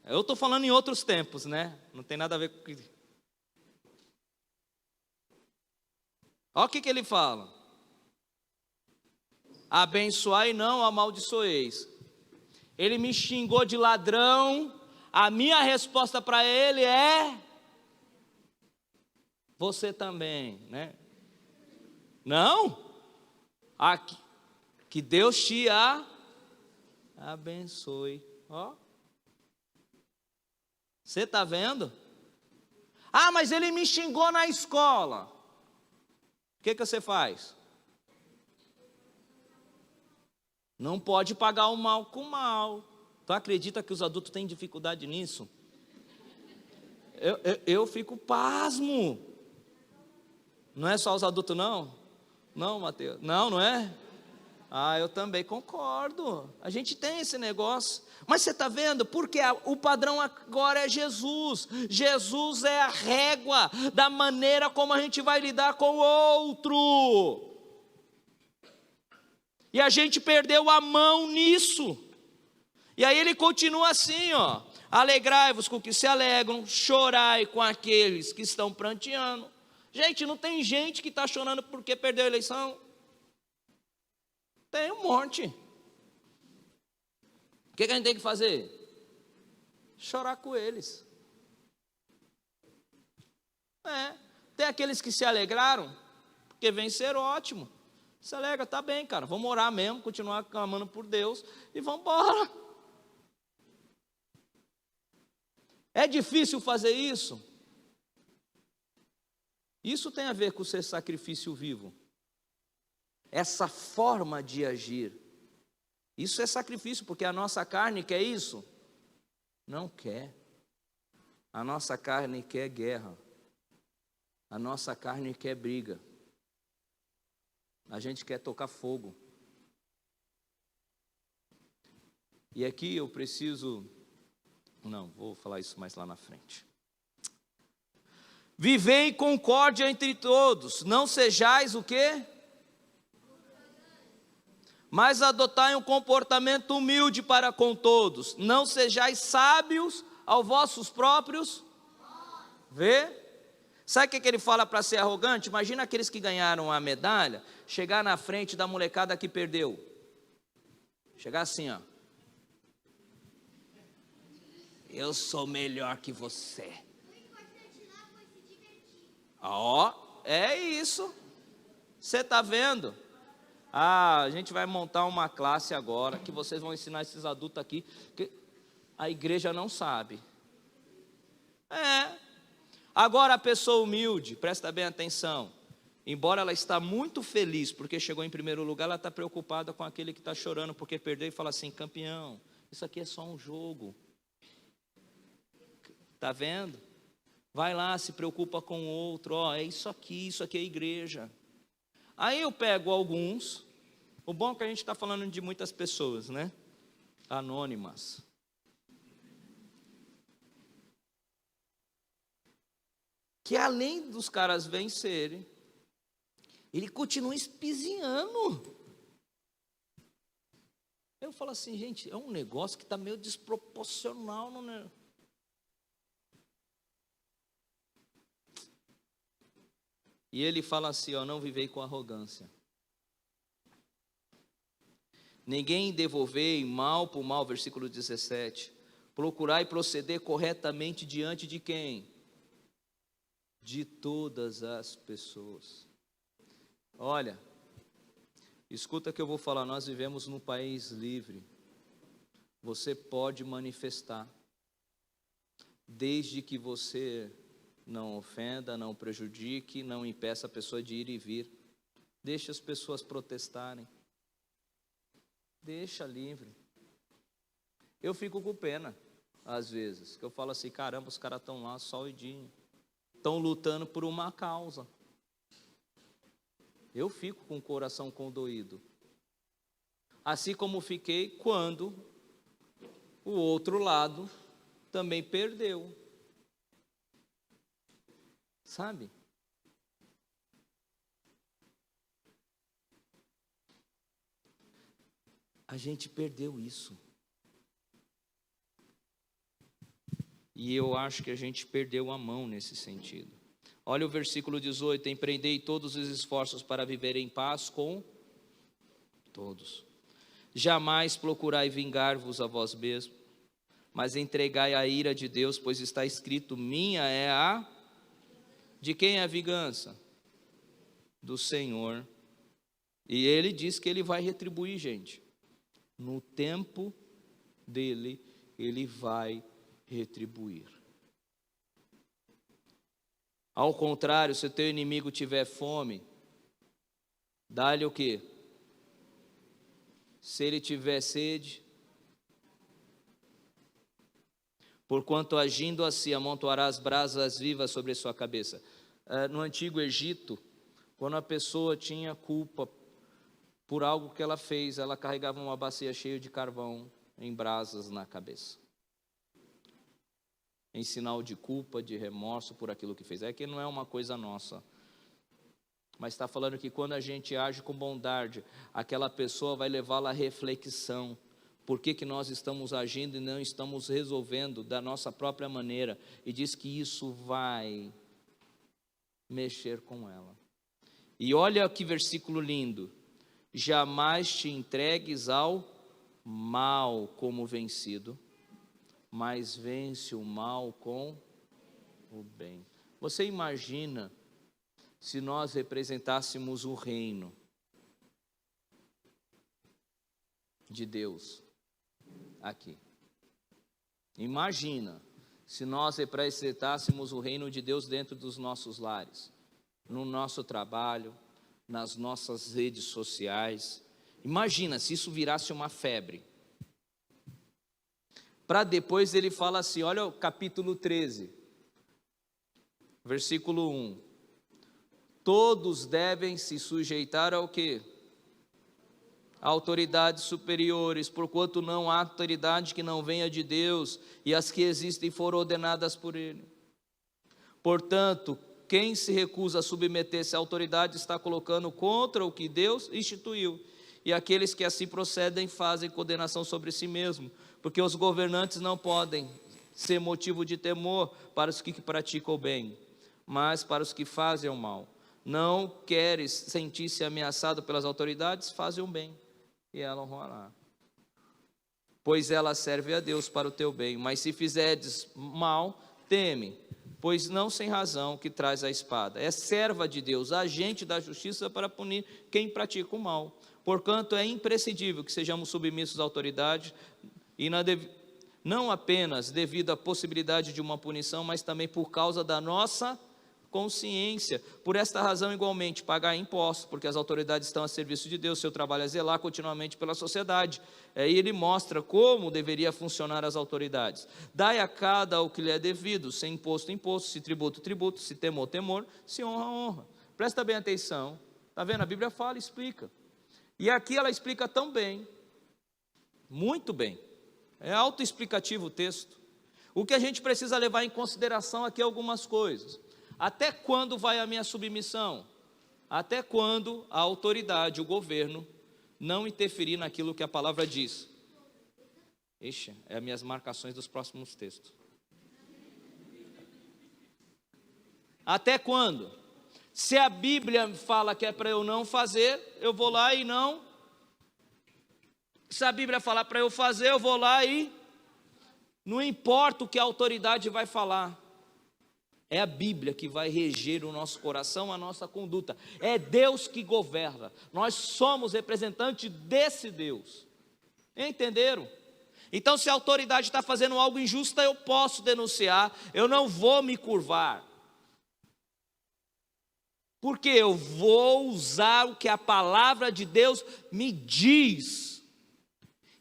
Eu estou falando em outros tempos, né? Não tem nada a ver com... Olha o que ele fala. Abençoai e não amaldiçoeis. Ele me xingou de ladrão, a minha resposta para ele é: você também, né? Não? Aqui, que Deus te abençoe. Ó. Você está vendo? Ah, mas ele me xingou na escola. O que você faz? Não pode pagar o mal com o mal. Tu acredita que os adultos têm dificuldade nisso? Eu fico pasmo. Não é só os adultos, não? Não, Mateus? Não é? Ah, eu também concordo. A gente tem esse negócio. Mas você está vendo? Porque o padrão agora é Jesus. Jesus é a régua da maneira como a gente vai lidar com o outro. E a gente perdeu a mão nisso. E aí ele continua assim, ó. Alegrai-vos com os que se alegram, chorai com aqueles que estão pranteando. Gente, não tem gente que está chorando porque perdeu a eleição? Tem um monte. O que a gente tem que fazer? Chorar com eles. Tem aqueles que se alegraram porque venceram, ótimo. Se alegra, tá bem, cara, vamos orar mesmo, continuar clamando por Deus e vamos embora. É difícil fazer isso? Isso tem a ver com ser sacrifício vivo. Essa forma de agir. Isso é sacrifício, porque a nossa carne quer isso? Não quer. A nossa carne quer guerra. A nossa carne quer briga. A gente quer tocar fogo. E aqui eu preciso... Não, vou falar isso mais lá na frente. Vivei em concórdia entre todos, não sejais o quê? Mas adotai um comportamento humilde para com todos. Não sejais sábios aos vossos próprios... Vê? Sabe o que ele fala para ser arrogante? Imagina aqueles que ganharam a medalha, chegar na frente da molecada que perdeu. Chegar assim, ó. Eu sou melhor que você. Ó, é isso. Você está vendo? A gente vai montar uma classe agora, que vocês vão ensinar esses adultos aqui, que a igreja não sabe. Agora a pessoa humilde, presta bem atenção, embora ela está muito feliz porque chegou em primeiro lugar, ela está preocupada com aquele que está chorando porque perdeu e fala assim, campeão, isso aqui é só um jogo. Está vendo? Vai lá, se preocupa com o outro, ó, é isso aqui é igreja. Aí eu pego alguns, o bom é que a gente está falando de muitas pessoas, né? Anônimas. Que além dos caras vencerem, ele continua espizinhando. Eu falo assim, gente, é um negócio que está meio desproporcional, não é? E ele fala assim, ó, não vivei com arrogância. Ninguém devolvei mal por mal, versículo 17. Procurai proceder corretamente diante de quem? De todas as pessoas. Olha, escuta que eu vou falar, nós vivemos num país livre. Você pode manifestar, desde que você não ofenda, não prejudique, não impeça a pessoa de ir e vir. Deixa as pessoas protestarem. Deixa livre. Eu fico com pena, às vezes, que eu falo assim, caramba, os caras estão lá, sol e dia. Estão lutando por uma causa. Eu fico com o coração condoído. Assim como fiquei quando o outro lado também perdeu. Sabe? A gente perdeu isso. E eu acho que a gente perdeu a mão nesse sentido. Olha o versículo 18: empreendei todos os esforços para viver em paz com todos. Jamais procurai vingar-vos a vós mesmos, mas entregai a ira de Deus, pois está escrito, minha é a... De quem é a vingança? Do Senhor. E ele diz que ele vai retribuir, gente. No tempo dele, ele vai retribuir. Ao contrário, se o teu inimigo tiver fome, dá-lhe o quê? Se ele tiver sede, porquanto agindo assim amontoarás brasas vivas sobre sua cabeça. No antigo Egito, quando a pessoa tinha culpa por algo que ela fez, ela carregava uma bacia cheia de carvão em brasas na cabeça, em sinal de culpa, de remorso por aquilo que fez. É que não é uma coisa nossa, mas está falando que quando a gente age com bondade, aquela pessoa vai levá-la à reflexão. Por que nós estamos agindo e não estamos resolvendo da nossa própria maneira? E diz que isso vai mexer com ela. E olha que versículo lindo. Jamais te entregues ao mal como vencido, mas vence o mal com o bem. Você imagina se nós representássemos o reino de Deus aqui. Imagina se nós representássemos o reino de Deus dentro dos nossos lares, no nosso trabalho, nas nossas redes sociais. Imagina se isso virasse uma febre. Para depois ele fala assim, olha o capítulo 13, versículo 1. Todos devem se sujeitar ao quê? Autoridades superiores, porquanto não há autoridade que não venha de Deus, e as que existem foram ordenadas por Ele. Portanto, quem se recusa a submeter-se à autoridade está colocando contra o que Deus instituiu, e aqueles que assim procedem fazem condenação sobre si mesmo, porque os governantes não podem ser motivo de temor para os que praticam o bem, mas para os que fazem o mal. Não queres sentir-se ameaçado pelas autoridades? Fazem o bem, e elas vão lá. Pois ela serve a Deus para o teu bem, mas se fizeres mal, teme, pois não sem razão que traz a espada. É serva de Deus, agente da justiça para punir quem pratica o mal. Portanto, é imprescindível que sejamos submissos à autoridade, e não apenas devido à possibilidade de uma punição, mas também por causa da nossa consciência. Por esta razão, igualmente, pagar impostos, porque as autoridades estão a serviço de Deus, seu trabalho é zelar continuamente pela sociedade. E ele mostra como deveria funcionar as autoridades. Dai a cada o que lhe é devido, se imposto, imposto, se tributo, tributo, se temor, temor, se honra, honra. Presta bem atenção, está vendo? A Bíblia fala, explica. E aqui ela explica tão bem, muito bem, é autoexplicativo o texto. O que a gente precisa levar em consideração aqui é algumas coisas. Até quando vai a minha submissão? Até quando a autoridade, o governo, não interferir naquilo que a palavra diz? Ixi, é as minhas marcações dos próximos textos. Até quando? Se a Bíblia fala que é para eu não fazer, eu vou lá e não. Se a Bíblia falar para eu fazer, eu vou lá e não importa o que a autoridade vai falar. É a Bíblia que vai reger o nosso coração, a nossa conduta. É Deus que governa. Nós somos representantes desse Deus. Entenderam? Então, se a autoridade está fazendo algo injusto, eu posso denunciar. Eu não vou me curvar. Porque eu vou usar o que a palavra de Deus me diz.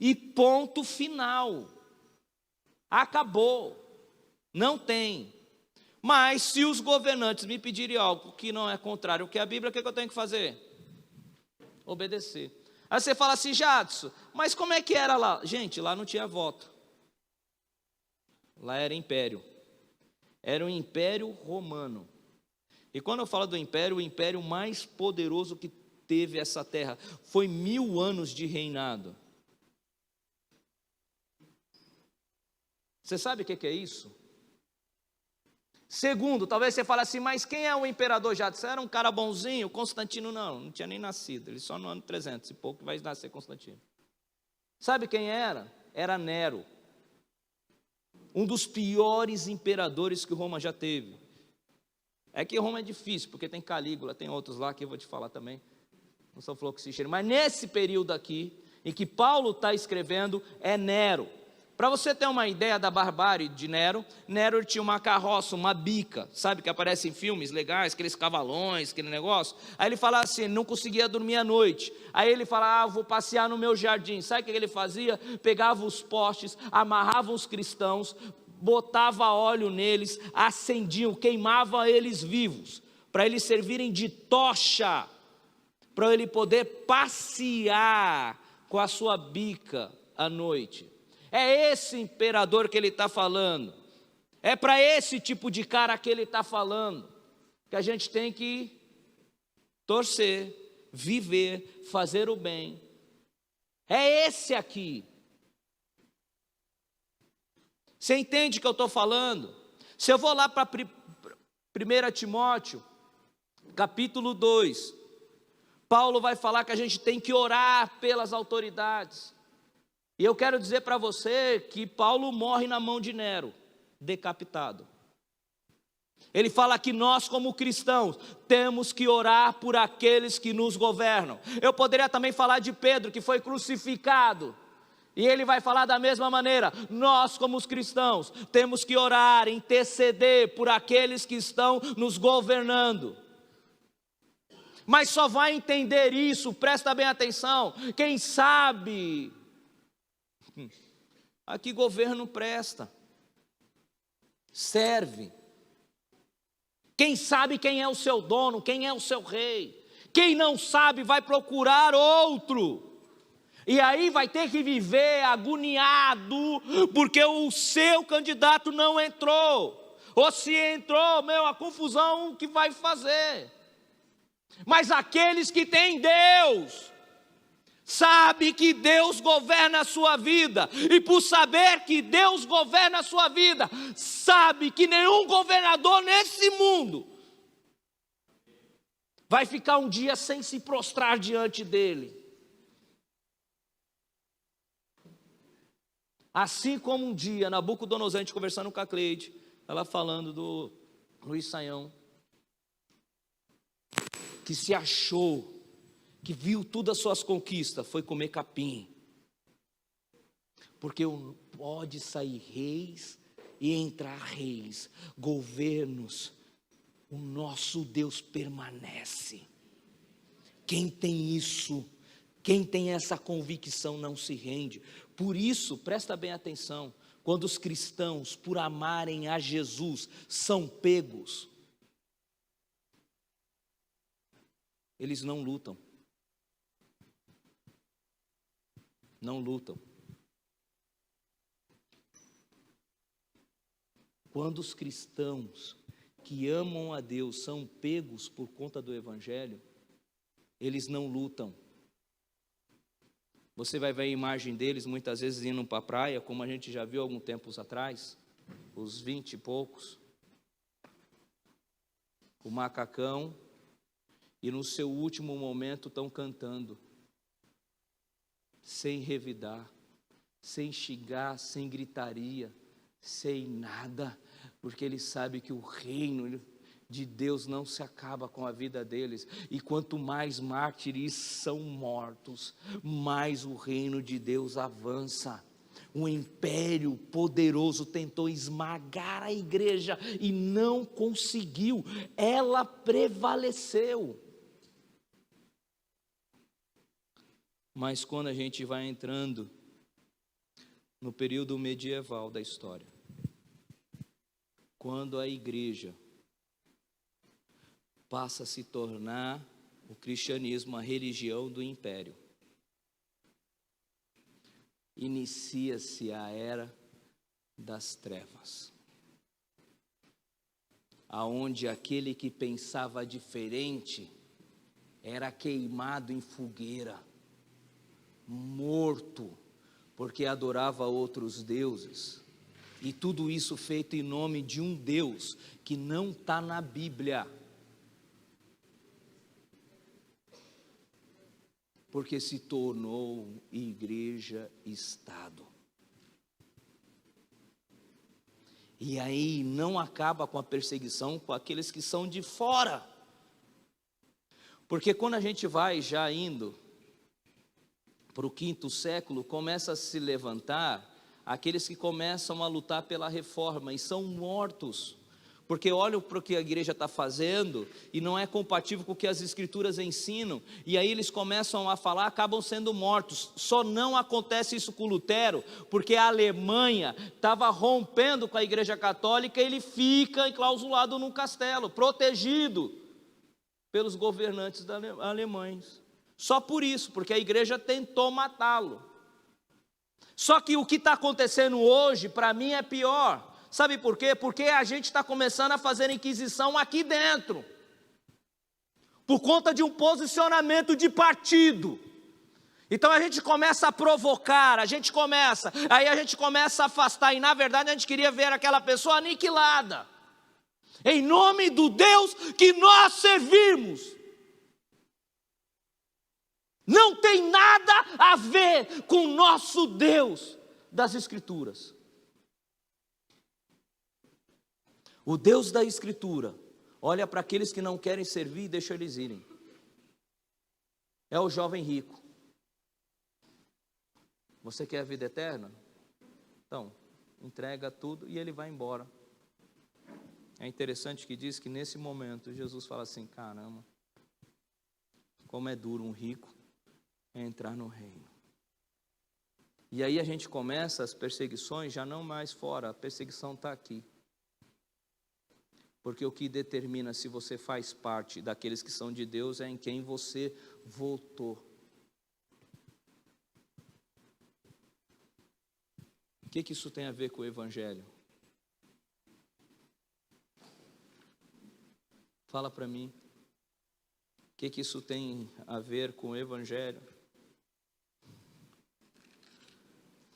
E ponto final. Acabou. Não tem. Mas se os governantes me pedirem algo que não é contrário ao que a Bíblia, o que eu tenho que fazer? Obedecer. Aí você fala assim, Jadson, mas como é que era lá? Gente, lá não tinha voto. Lá era império. Era o Império Romano. E quando eu falo do império, o império mais poderoso que teve essa terra foi 1000 anos de reinado. Você sabe o que é isso? Segundo, talvez você fale assim, mas quem é o imperador Jadson? Era um cara bonzinho? Constantino não tinha nem nascido, ele só no ano 300 e pouco vai nascer Constantino. Sabe quem era? Era Nero, um dos piores imperadores que Roma já teve. É que Roma é difícil, porque tem Calígula, tem outros lá que eu vou te falar também, não sou flor que se cheira, mas nesse período aqui, em que Paulo está escrevendo, é Nero. Para você ter uma ideia da barbárie de Nero, Nero tinha uma carroça, uma bica, sabe que aparece em filmes legais, aqueles cavalões, aquele negócio. Aí ele fala assim, não conseguia dormir à noite. Aí ele fala, vou passear no meu jardim. Sabe o que ele fazia? Pegava os postes, amarrava os cristãos, botava óleo neles, acendiam, queimava eles vivos, para eles servirem de tocha, para ele poder passear com a sua bica à noite. É esse imperador que ele está falando. É para esse tipo de cara que ele está falando. Que a gente tem que torcer, viver, fazer o bem. É esse aqui. Você entende o que eu estou falando? Se eu vou lá para 1 Timóteo, capítulo 2, Paulo vai falar que a gente tem que orar pelas autoridades. E eu quero dizer para você que Paulo morre na mão de Nero, decapitado. Ele fala que nós, como cristãos, temos que orar por aqueles que nos governam. Eu poderia também falar de Pedro, que foi crucificado. E ele vai falar da mesma maneira. Nós, como os cristãos, temos que orar, interceder por aqueles que estão nos governando. Mas só vai entender isso, presta bem atenção, quem sabe a que governo presta, serve. Quem sabe quem é o seu dono, quem é o seu rei. Quem não sabe vai procurar outro. E aí vai ter que viver agoniado, porque o seu candidato não entrou. Ou se entrou, a confusão que vai fazer. Mas aqueles que têm Deus, sabe que Deus governa a sua vida, e por saber que Deus governa a sua vida, sabe que nenhum governador nesse mundo vai ficar um dia sem se prostrar diante dele. Assim como um dia Nabucodonosor, a gente conversando com a Cleide, ela falando do Luiz Saião, que se achou, que viu todas as suas conquistas, foi comer capim. Porque pode sair reis e entrar reis, governos, o nosso Deus permanece. Quem tem isso, quem tem essa convicção não se rende. Por isso, presta bem atenção, quando os cristãos, por amarem a Jesus, são pegos, eles não lutam. Não lutam. Quando os cristãos que amam a Deus são pegos por conta do Evangelho, eles não lutam. Você vai ver a imagem deles muitas vezes indo para a praia, como a gente já viu alguns tempos atrás, os 20 e poucos, o macacão, e no seu último momento estão cantando, sem revidar, sem xingar, sem gritaria, sem nada, porque eles sabem que o reino de Deus não se acaba com a vida deles, e quanto mais mártires são mortos, mais o reino de Deus avança. Um império poderoso tentou esmagar a igreja e não conseguiu, ela prevaleceu. Mas quando a gente vai entrando no período medieval da história, quando a igreja passa a se tornar o cristianismo a religião do império, inicia-se a era das trevas, aonde aquele que pensava diferente era queimado em fogueira, morto, porque adorava outros deuses, e tudo isso feito em nome de um Deus que não está na Bíblia, porque se tornou igreja-estado. E aí não acaba com a perseguição com aqueles que são de fora, porque quando a gente vai já indo para o 5º século, começa a se levantar aqueles que começam a lutar pela reforma e são mortos, porque olham para o que a igreja está fazendo e não é compatível com o que as escrituras ensinam, e aí eles começam a falar, acabam sendo mortos. Só não acontece isso com Lutero, porque a Alemanha estava rompendo com a igreja católica, ele fica enclausulado num castelo, protegido pelos governantes alemães. Só por isso, porque a igreja tentou matá-lo. Só que o que está acontecendo hoje, para mim, é pior. Sabe por quê? Porque a gente está começando a fazer inquisição aqui dentro, por conta de um posicionamento de partido. Então a gente começa a provocar, aí a gente começa a afastar, e na verdade a gente queria ver aquela pessoa aniquilada, em nome do Deus que nós servimos. Não tem nada a ver com o nosso Deus das Escrituras. O Deus da Escritura olha para aqueles que não querem servir e deixa eles irem. É o jovem rico. Você quer a vida eterna? Então, entrega tudo e ele vai embora. É interessante que diz que nesse momento Jesus fala assim: caramba, como é duro um rico entrar no reino. E aí a gente começa as perseguições já não mais fora, a perseguição está aqui. Porque o que determina se você faz parte daqueles que são de Deus é em quem você votou. O que isso tem a ver com o Evangelho? Fala para mim. O que isso tem a ver com o Evangelho?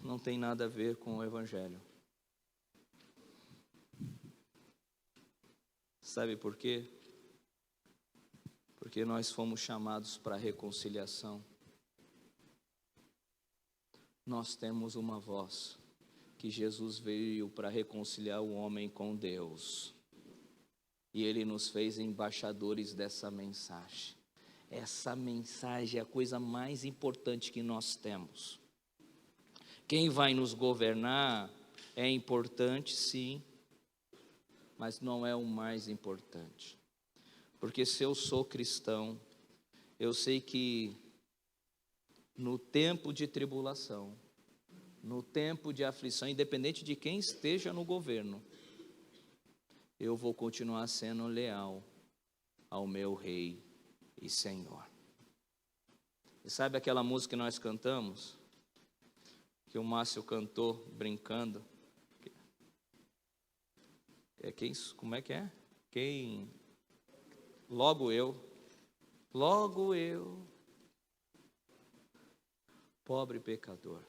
Não tem nada a ver com o Evangelho. Sabe por quê? Porque nós fomos chamados para a reconciliação. Nós temos uma voz, que Jesus veio para reconciliar o homem com Deus. E Ele nos fez embaixadores dessa mensagem. Essa mensagem é a coisa mais importante que nós temos. Quem vai nos governar é importante, sim, mas não é o mais importante. Porque se eu sou cristão, eu sei que no tempo de tribulação, no tempo de aflição, independente de quem esteja no governo, eu vou continuar sendo leal ao meu Rei e Senhor. E sabe aquela música que nós cantamos? Que o Márcio cantou brincando? Como é que é? Logo eu, pobre pecador.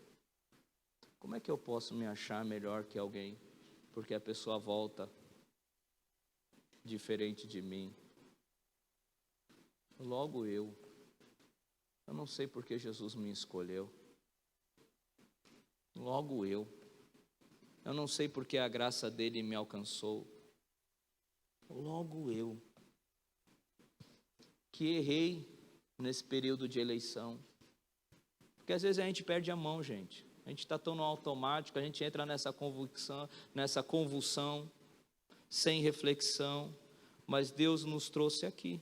Como é que eu posso me achar melhor que alguém? Porque a pessoa volta diferente de mim. Logo eu não sei porque Jesus me escolheu. Logo eu não sei porque a graça dele me alcançou. Logo eu, que errei nesse período de eleição. Porque às vezes a gente perde a mão, gente. A gente está tão no automático, a gente entra nessa convulsão, sem reflexão. Mas Deus nos trouxe aqui,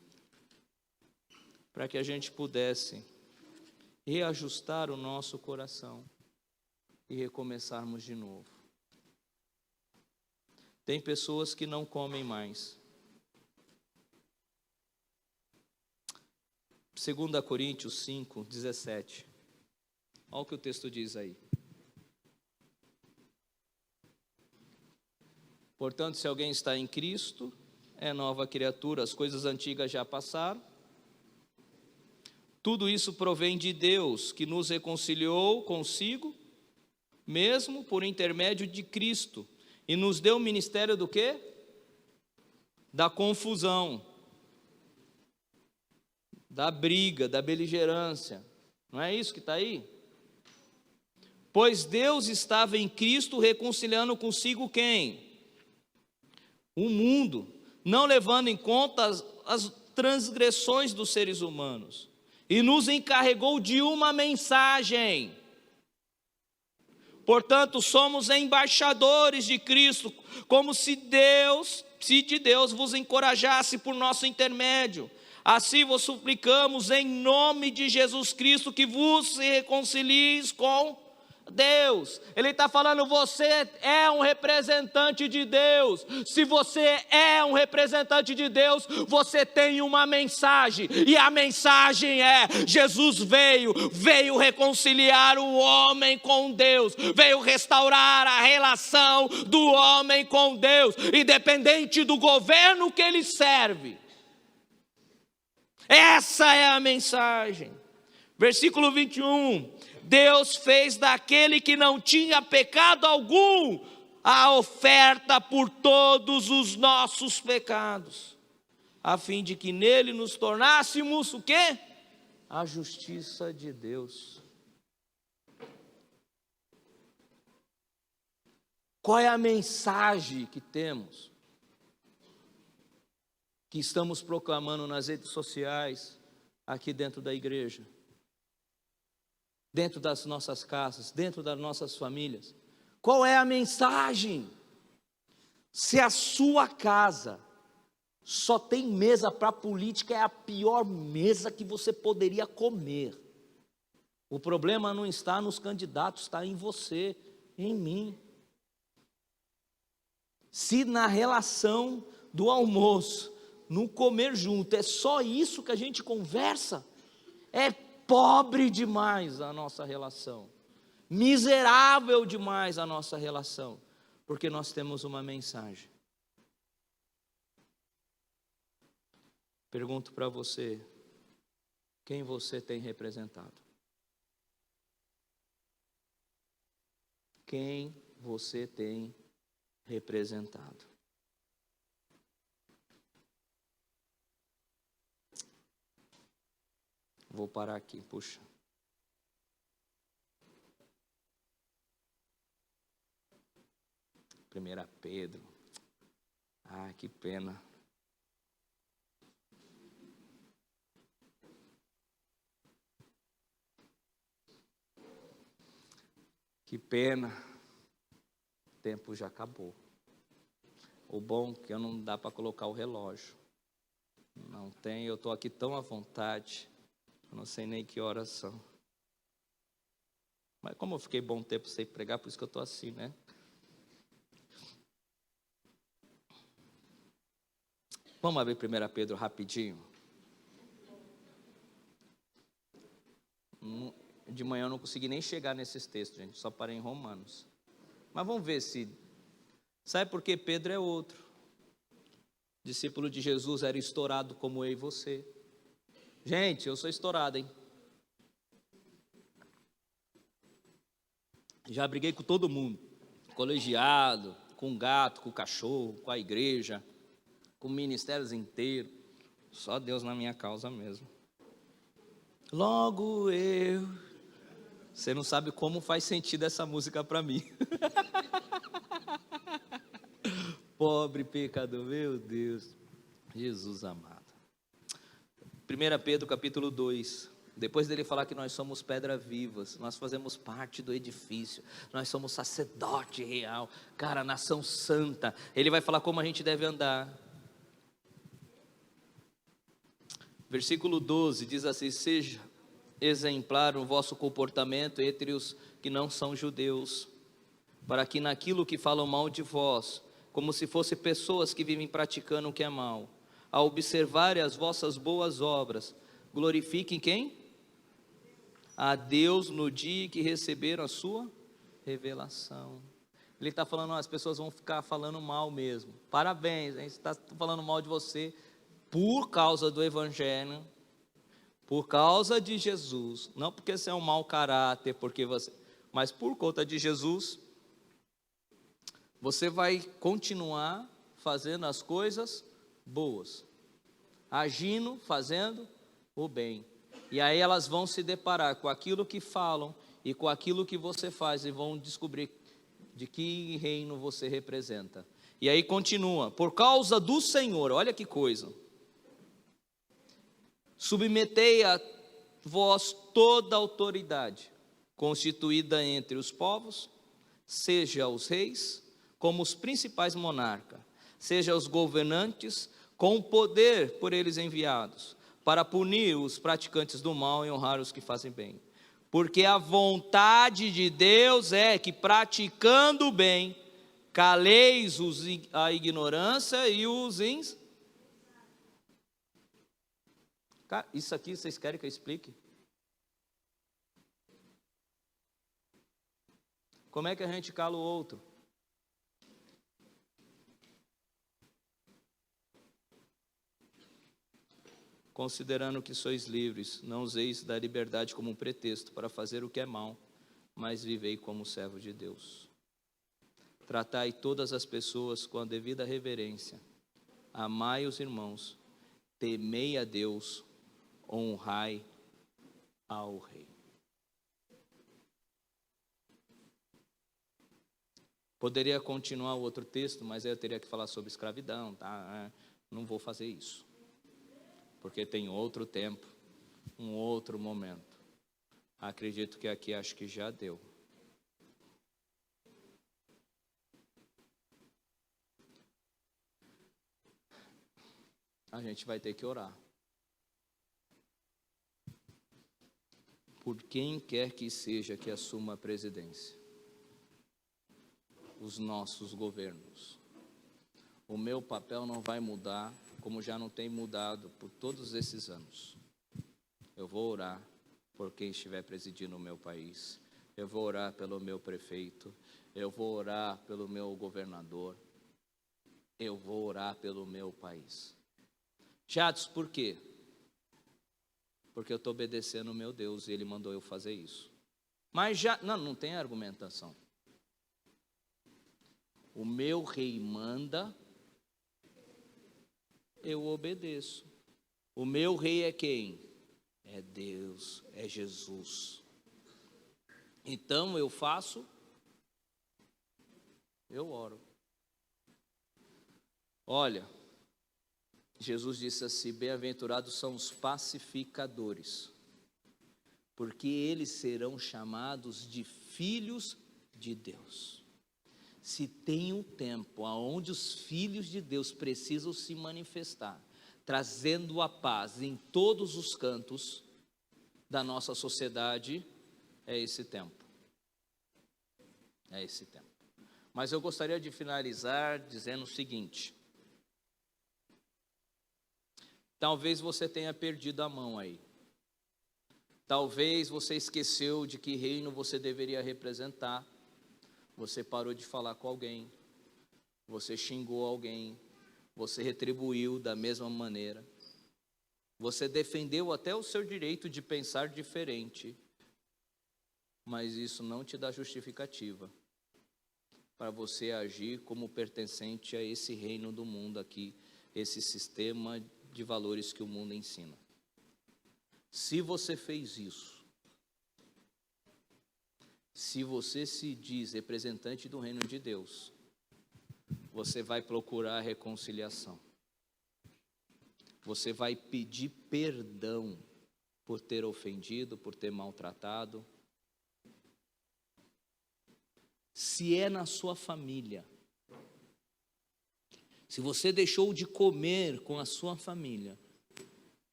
para que a gente pudesse reajustar o nosso coração e recomeçarmos de novo. Tem pessoas que não comem mais. 2 Coríntios 5, 17. Olha o que o texto diz aí. Portanto, se alguém está em Cristo, é nova criatura, as coisas antigas já passaram. Tudo isso provém de Deus, que nos reconciliou consigo, mesmo por intermédio de Cristo, e nos deu o ministério do quê? Da confusão, da briga, da beligerância. Não é isso que está aí? Pois Deus estava em Cristo reconciliando consigo quem? O mundo, não levando em conta as transgressões dos seres humanos, e nos encarregou de uma mensagem. Portanto, somos embaixadores de Cristo, como se de Deus vos encorajasse por nosso intermédio. Assim vos suplicamos em nome de Jesus Cristo que vos reconcilieis com Deus. Ele está falando, você é um representante de Deus. Se você é um representante de Deus, você tem uma mensagem, e a mensagem é: Jesus veio reconciliar o homem com Deus, veio restaurar a relação do homem com Deus, independente do governo que ele serve. Essa é a mensagem. Versículo 21. Deus fez daquele que não tinha pecado algum a oferta por todos os nossos pecados, a fim de que nele nos tornássemos o quê? A justiça de Deus. Qual é a mensagem que temos? que estamos proclamando nas redes sociais, aqui dentro da igreja, dentro das nossas casas, dentro das nossas famílias? Qual é a mensagem? Se a sua casa só tem mesa para política, é a pior mesa que você poderia comer. O problema não está nos candidatos, está em você, em mim. Se na relação do almoço, no comer junto, é só isso que a gente conversa, é pobre demais a nossa relação, miserável demais a nossa relação, porque nós temos uma mensagem. Pergunto para você, quem você tem representado? Quem você tem representado? Vou parar aqui, puxa. Primeira Pedro. Ah, que pena. Que pena. O tempo já acabou. O bom é que não dá para colocar o relógio. Não tem, eu estou aqui tão à vontade. Eu não sei nem que horas são. Mas como eu fiquei bom tempo sem pregar, por isso que eu estou assim, né? Vamos abrir 1 Pedro rapidinho. De manhã eu não consegui nem chegar nesses textos, gente. Só parei em Romanos. Mas vamos ver se... Sabe por que Pedro é outro? Discípulo de Jesus, era estourado como eu e você. Gente, eu sou estourado, hein? Já briguei com todo mundo. Colegiado, com o gato, com o cachorro, com a igreja, com ministérios inteiros. Só Deus na minha causa mesmo. Logo eu... Você não sabe como faz sentido essa música para mim. Pobre pecador, meu Deus. Jesus amado. 1 Pedro capítulo 2. Depois dele falar que nós somos pedras vivas, nós fazemos parte do edifício, nós somos sacerdote real, cara, nação santa. Ele vai falar como a gente deve andar. Versículo 12 diz assim: seja exemplar o vosso comportamento entre os que não são judeus, para que naquilo que falam mal de vós, como se fossem pessoas que vivem praticando o que é mal, ao observarem as vossas boas obras, glorifiquem quem? A Deus no dia que receberam a sua revelação. Ele está falando, as pessoas vão ficar falando mal mesmo. Parabéns, hein? Está falando mal de você por causa do Evangelho, por causa de Jesus, não porque você é um mau caráter, mas por conta de Jesus, você vai continuar fazendo as coisas boas, agindo, fazendo o bem. E aí elas vão se deparar com aquilo que falam e com aquilo que você faz e vão descobrir de que reino você representa. E aí continua, por causa do Senhor, olha que coisa. Submetei a vós toda a autoridade, constituída entre os povos, seja os reis, como os principais monarcas, seja os governantes, com poder por eles enviados, para punir os praticantes do mal e honrar os que fazem bem. Porque a vontade de Deus é que, praticando o bem, caleis a ignorância e os Cara, isso aqui vocês querem que eu explique? Como é que a gente cala o outro? Considerando que sois livres, não useis da liberdade como um pretexto para fazer o que é mal, mas vivei como servo de Deus. Tratai todas as pessoas com a devida reverência, amai os irmãos, temei a Deus, honrai ao rei. Poderia continuar o outro texto, mas eu teria que falar sobre escravidão, tá? Não vou fazer isso. porque tem outro tempo, um outro momento. Acredito que aqui acho que já deu. A gente vai ter que orar por quem quer que seja que assuma a presidência. Os nossos governos. O meu papel não vai mudar, como já não tem mudado por todos esses anos. Eu vou orar por quem estiver presidindo o meu país. Eu vou orar pelo meu prefeito. Eu vou orar pelo meu governador. Eu vou orar pelo meu país. Jadson, por quê? Porque eu estou obedecendo o meu Deus e Ele mandou eu fazer isso. Mas já, não tem argumentação. O meu rei manda, eu obedeço. O meu rei é quem? É Deus, é Jesus. Então eu faço, eu oro. Olha, Jesus disse assim: bem-aventurados são os pacificadores, porque eles serão chamados de filhos de Deus. Se tem um tempo onde os filhos de Deus precisam se manifestar, trazendo a paz em todos os cantos da nossa sociedade, é esse tempo. É esse tempo. Mas eu gostaria de finalizar dizendo o seguinte: talvez você tenha perdido a mão aí. Talvez você esqueceu de que reino você deveria representar. Você parou de falar com alguém, você xingou alguém, você retribuiu da mesma maneira, você defendeu até o seu direito de pensar diferente, mas isso não te dá justificativa para você agir como pertencente a esse reino do mundo aqui, esse sistema de valores que o mundo ensina. Se você fez isso, se você se diz representante do reino de Deus, você vai procurar reconciliação. Você vai pedir perdão por ter ofendido, por ter maltratado. Se é na sua família, se você deixou de comer com a sua família,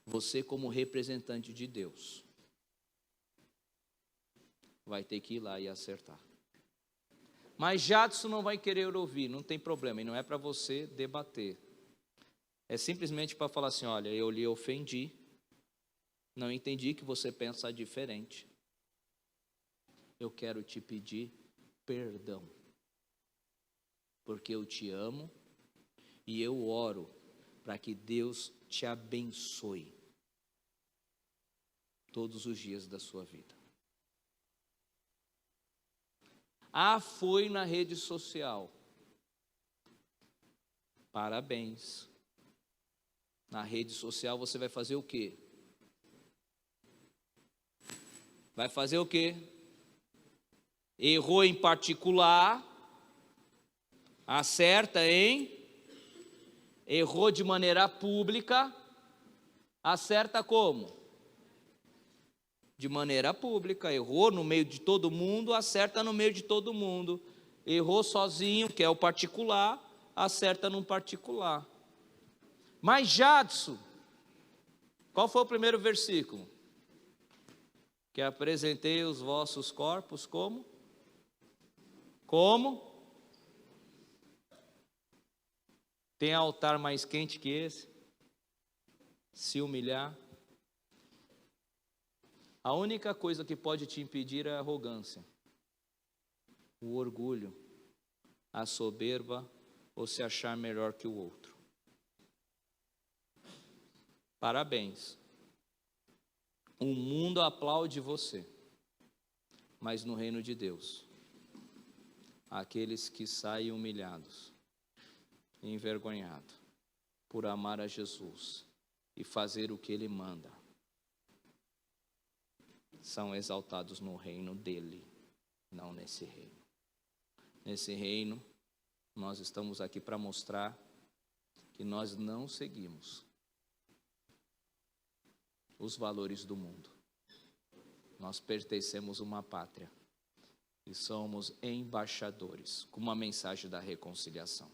você como representante de Deus vai ter que ir lá e acertar. Mas Jadson não vai querer ouvir, não tem problema, e não é para você debater. É simplesmente para falar assim: olha, eu lhe ofendi, não entendi que você pensa diferente. Eu quero te pedir perdão, porque eu te amo e eu oro para que Deus te abençoe todos os dias da sua vida. Foi na rede social. Parabéns. Na rede social você vai fazer o quê? Vai fazer o quê? Errou em particular, acerta em... Errou de maneira pública, acerta como? De maneira pública. Errou no meio de todo mundo, acerta no meio de todo mundo. Errou sozinho, que é o particular, acerta no particular. Mas Jadson, qual foi o primeiro versículo? Que apresentei os vossos corpos como? Como? Tem altar mais quente que esse? Se humilhar. A única coisa que pode te impedir é a arrogância, o orgulho, a soberba ou se achar melhor que o outro. Parabéns. O mundo aplaude você, mas no reino de Deus, aqueles que saem humilhados, envergonhados, por amar a Jesus e fazer o que Ele manda, são exaltados no reino dele, não nesse reino. Nesse reino, nós estamos aqui para mostrar que nós não seguimos os valores do mundo. Nós pertencemos a uma pátria e somos embaixadores com uma mensagem da reconciliação.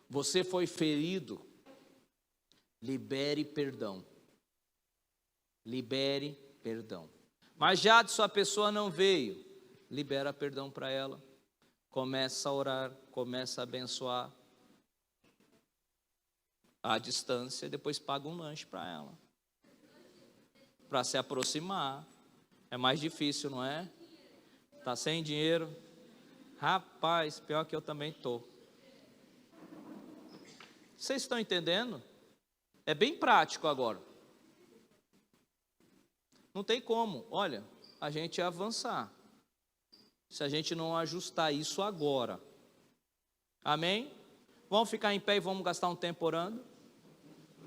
Você foi ferido, libere perdão. Libere perdão. Mas já sua pessoa não veio, libera perdão para ela. Começa a orar, começa a abençoar à distância, depois paga um lanche para ela. Para se aproximar. É mais difícil, não é? Tá sem dinheiro? Rapaz, pior que eu também tô. Vocês estão entendendo? É bem prático agora. Não tem como, olha, a gente avançar. Se a gente não ajustar isso agora. Amém? Vamos ficar em pé e vamos gastar um tempo orando,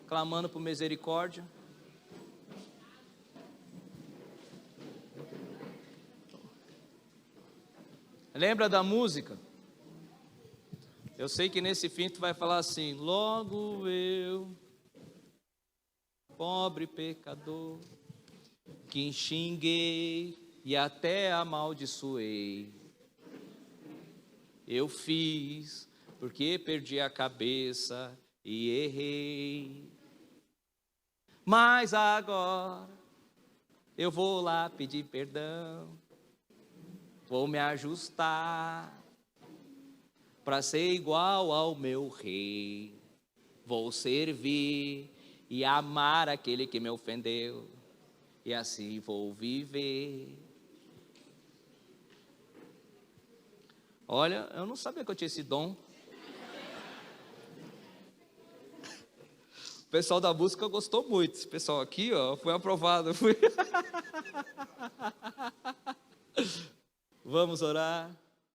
clamando por misericórdia. Lembra da música? Eu sei que nesse fim tu vai falar assim: logo eu, pobre pecador, que xinguei e até amaldiçoei. Eu fiz porque perdi a cabeça e errei. Mas agora eu vou lá pedir perdão. Vou me ajustar para ser igual ao meu rei. Vou servir e amar aquele que me ofendeu. E assim vou viver. Olha, eu não sabia que eu tinha esse dom. O pessoal da música gostou muito. Esse pessoal aqui, ó, foi aprovado. Vamos orar.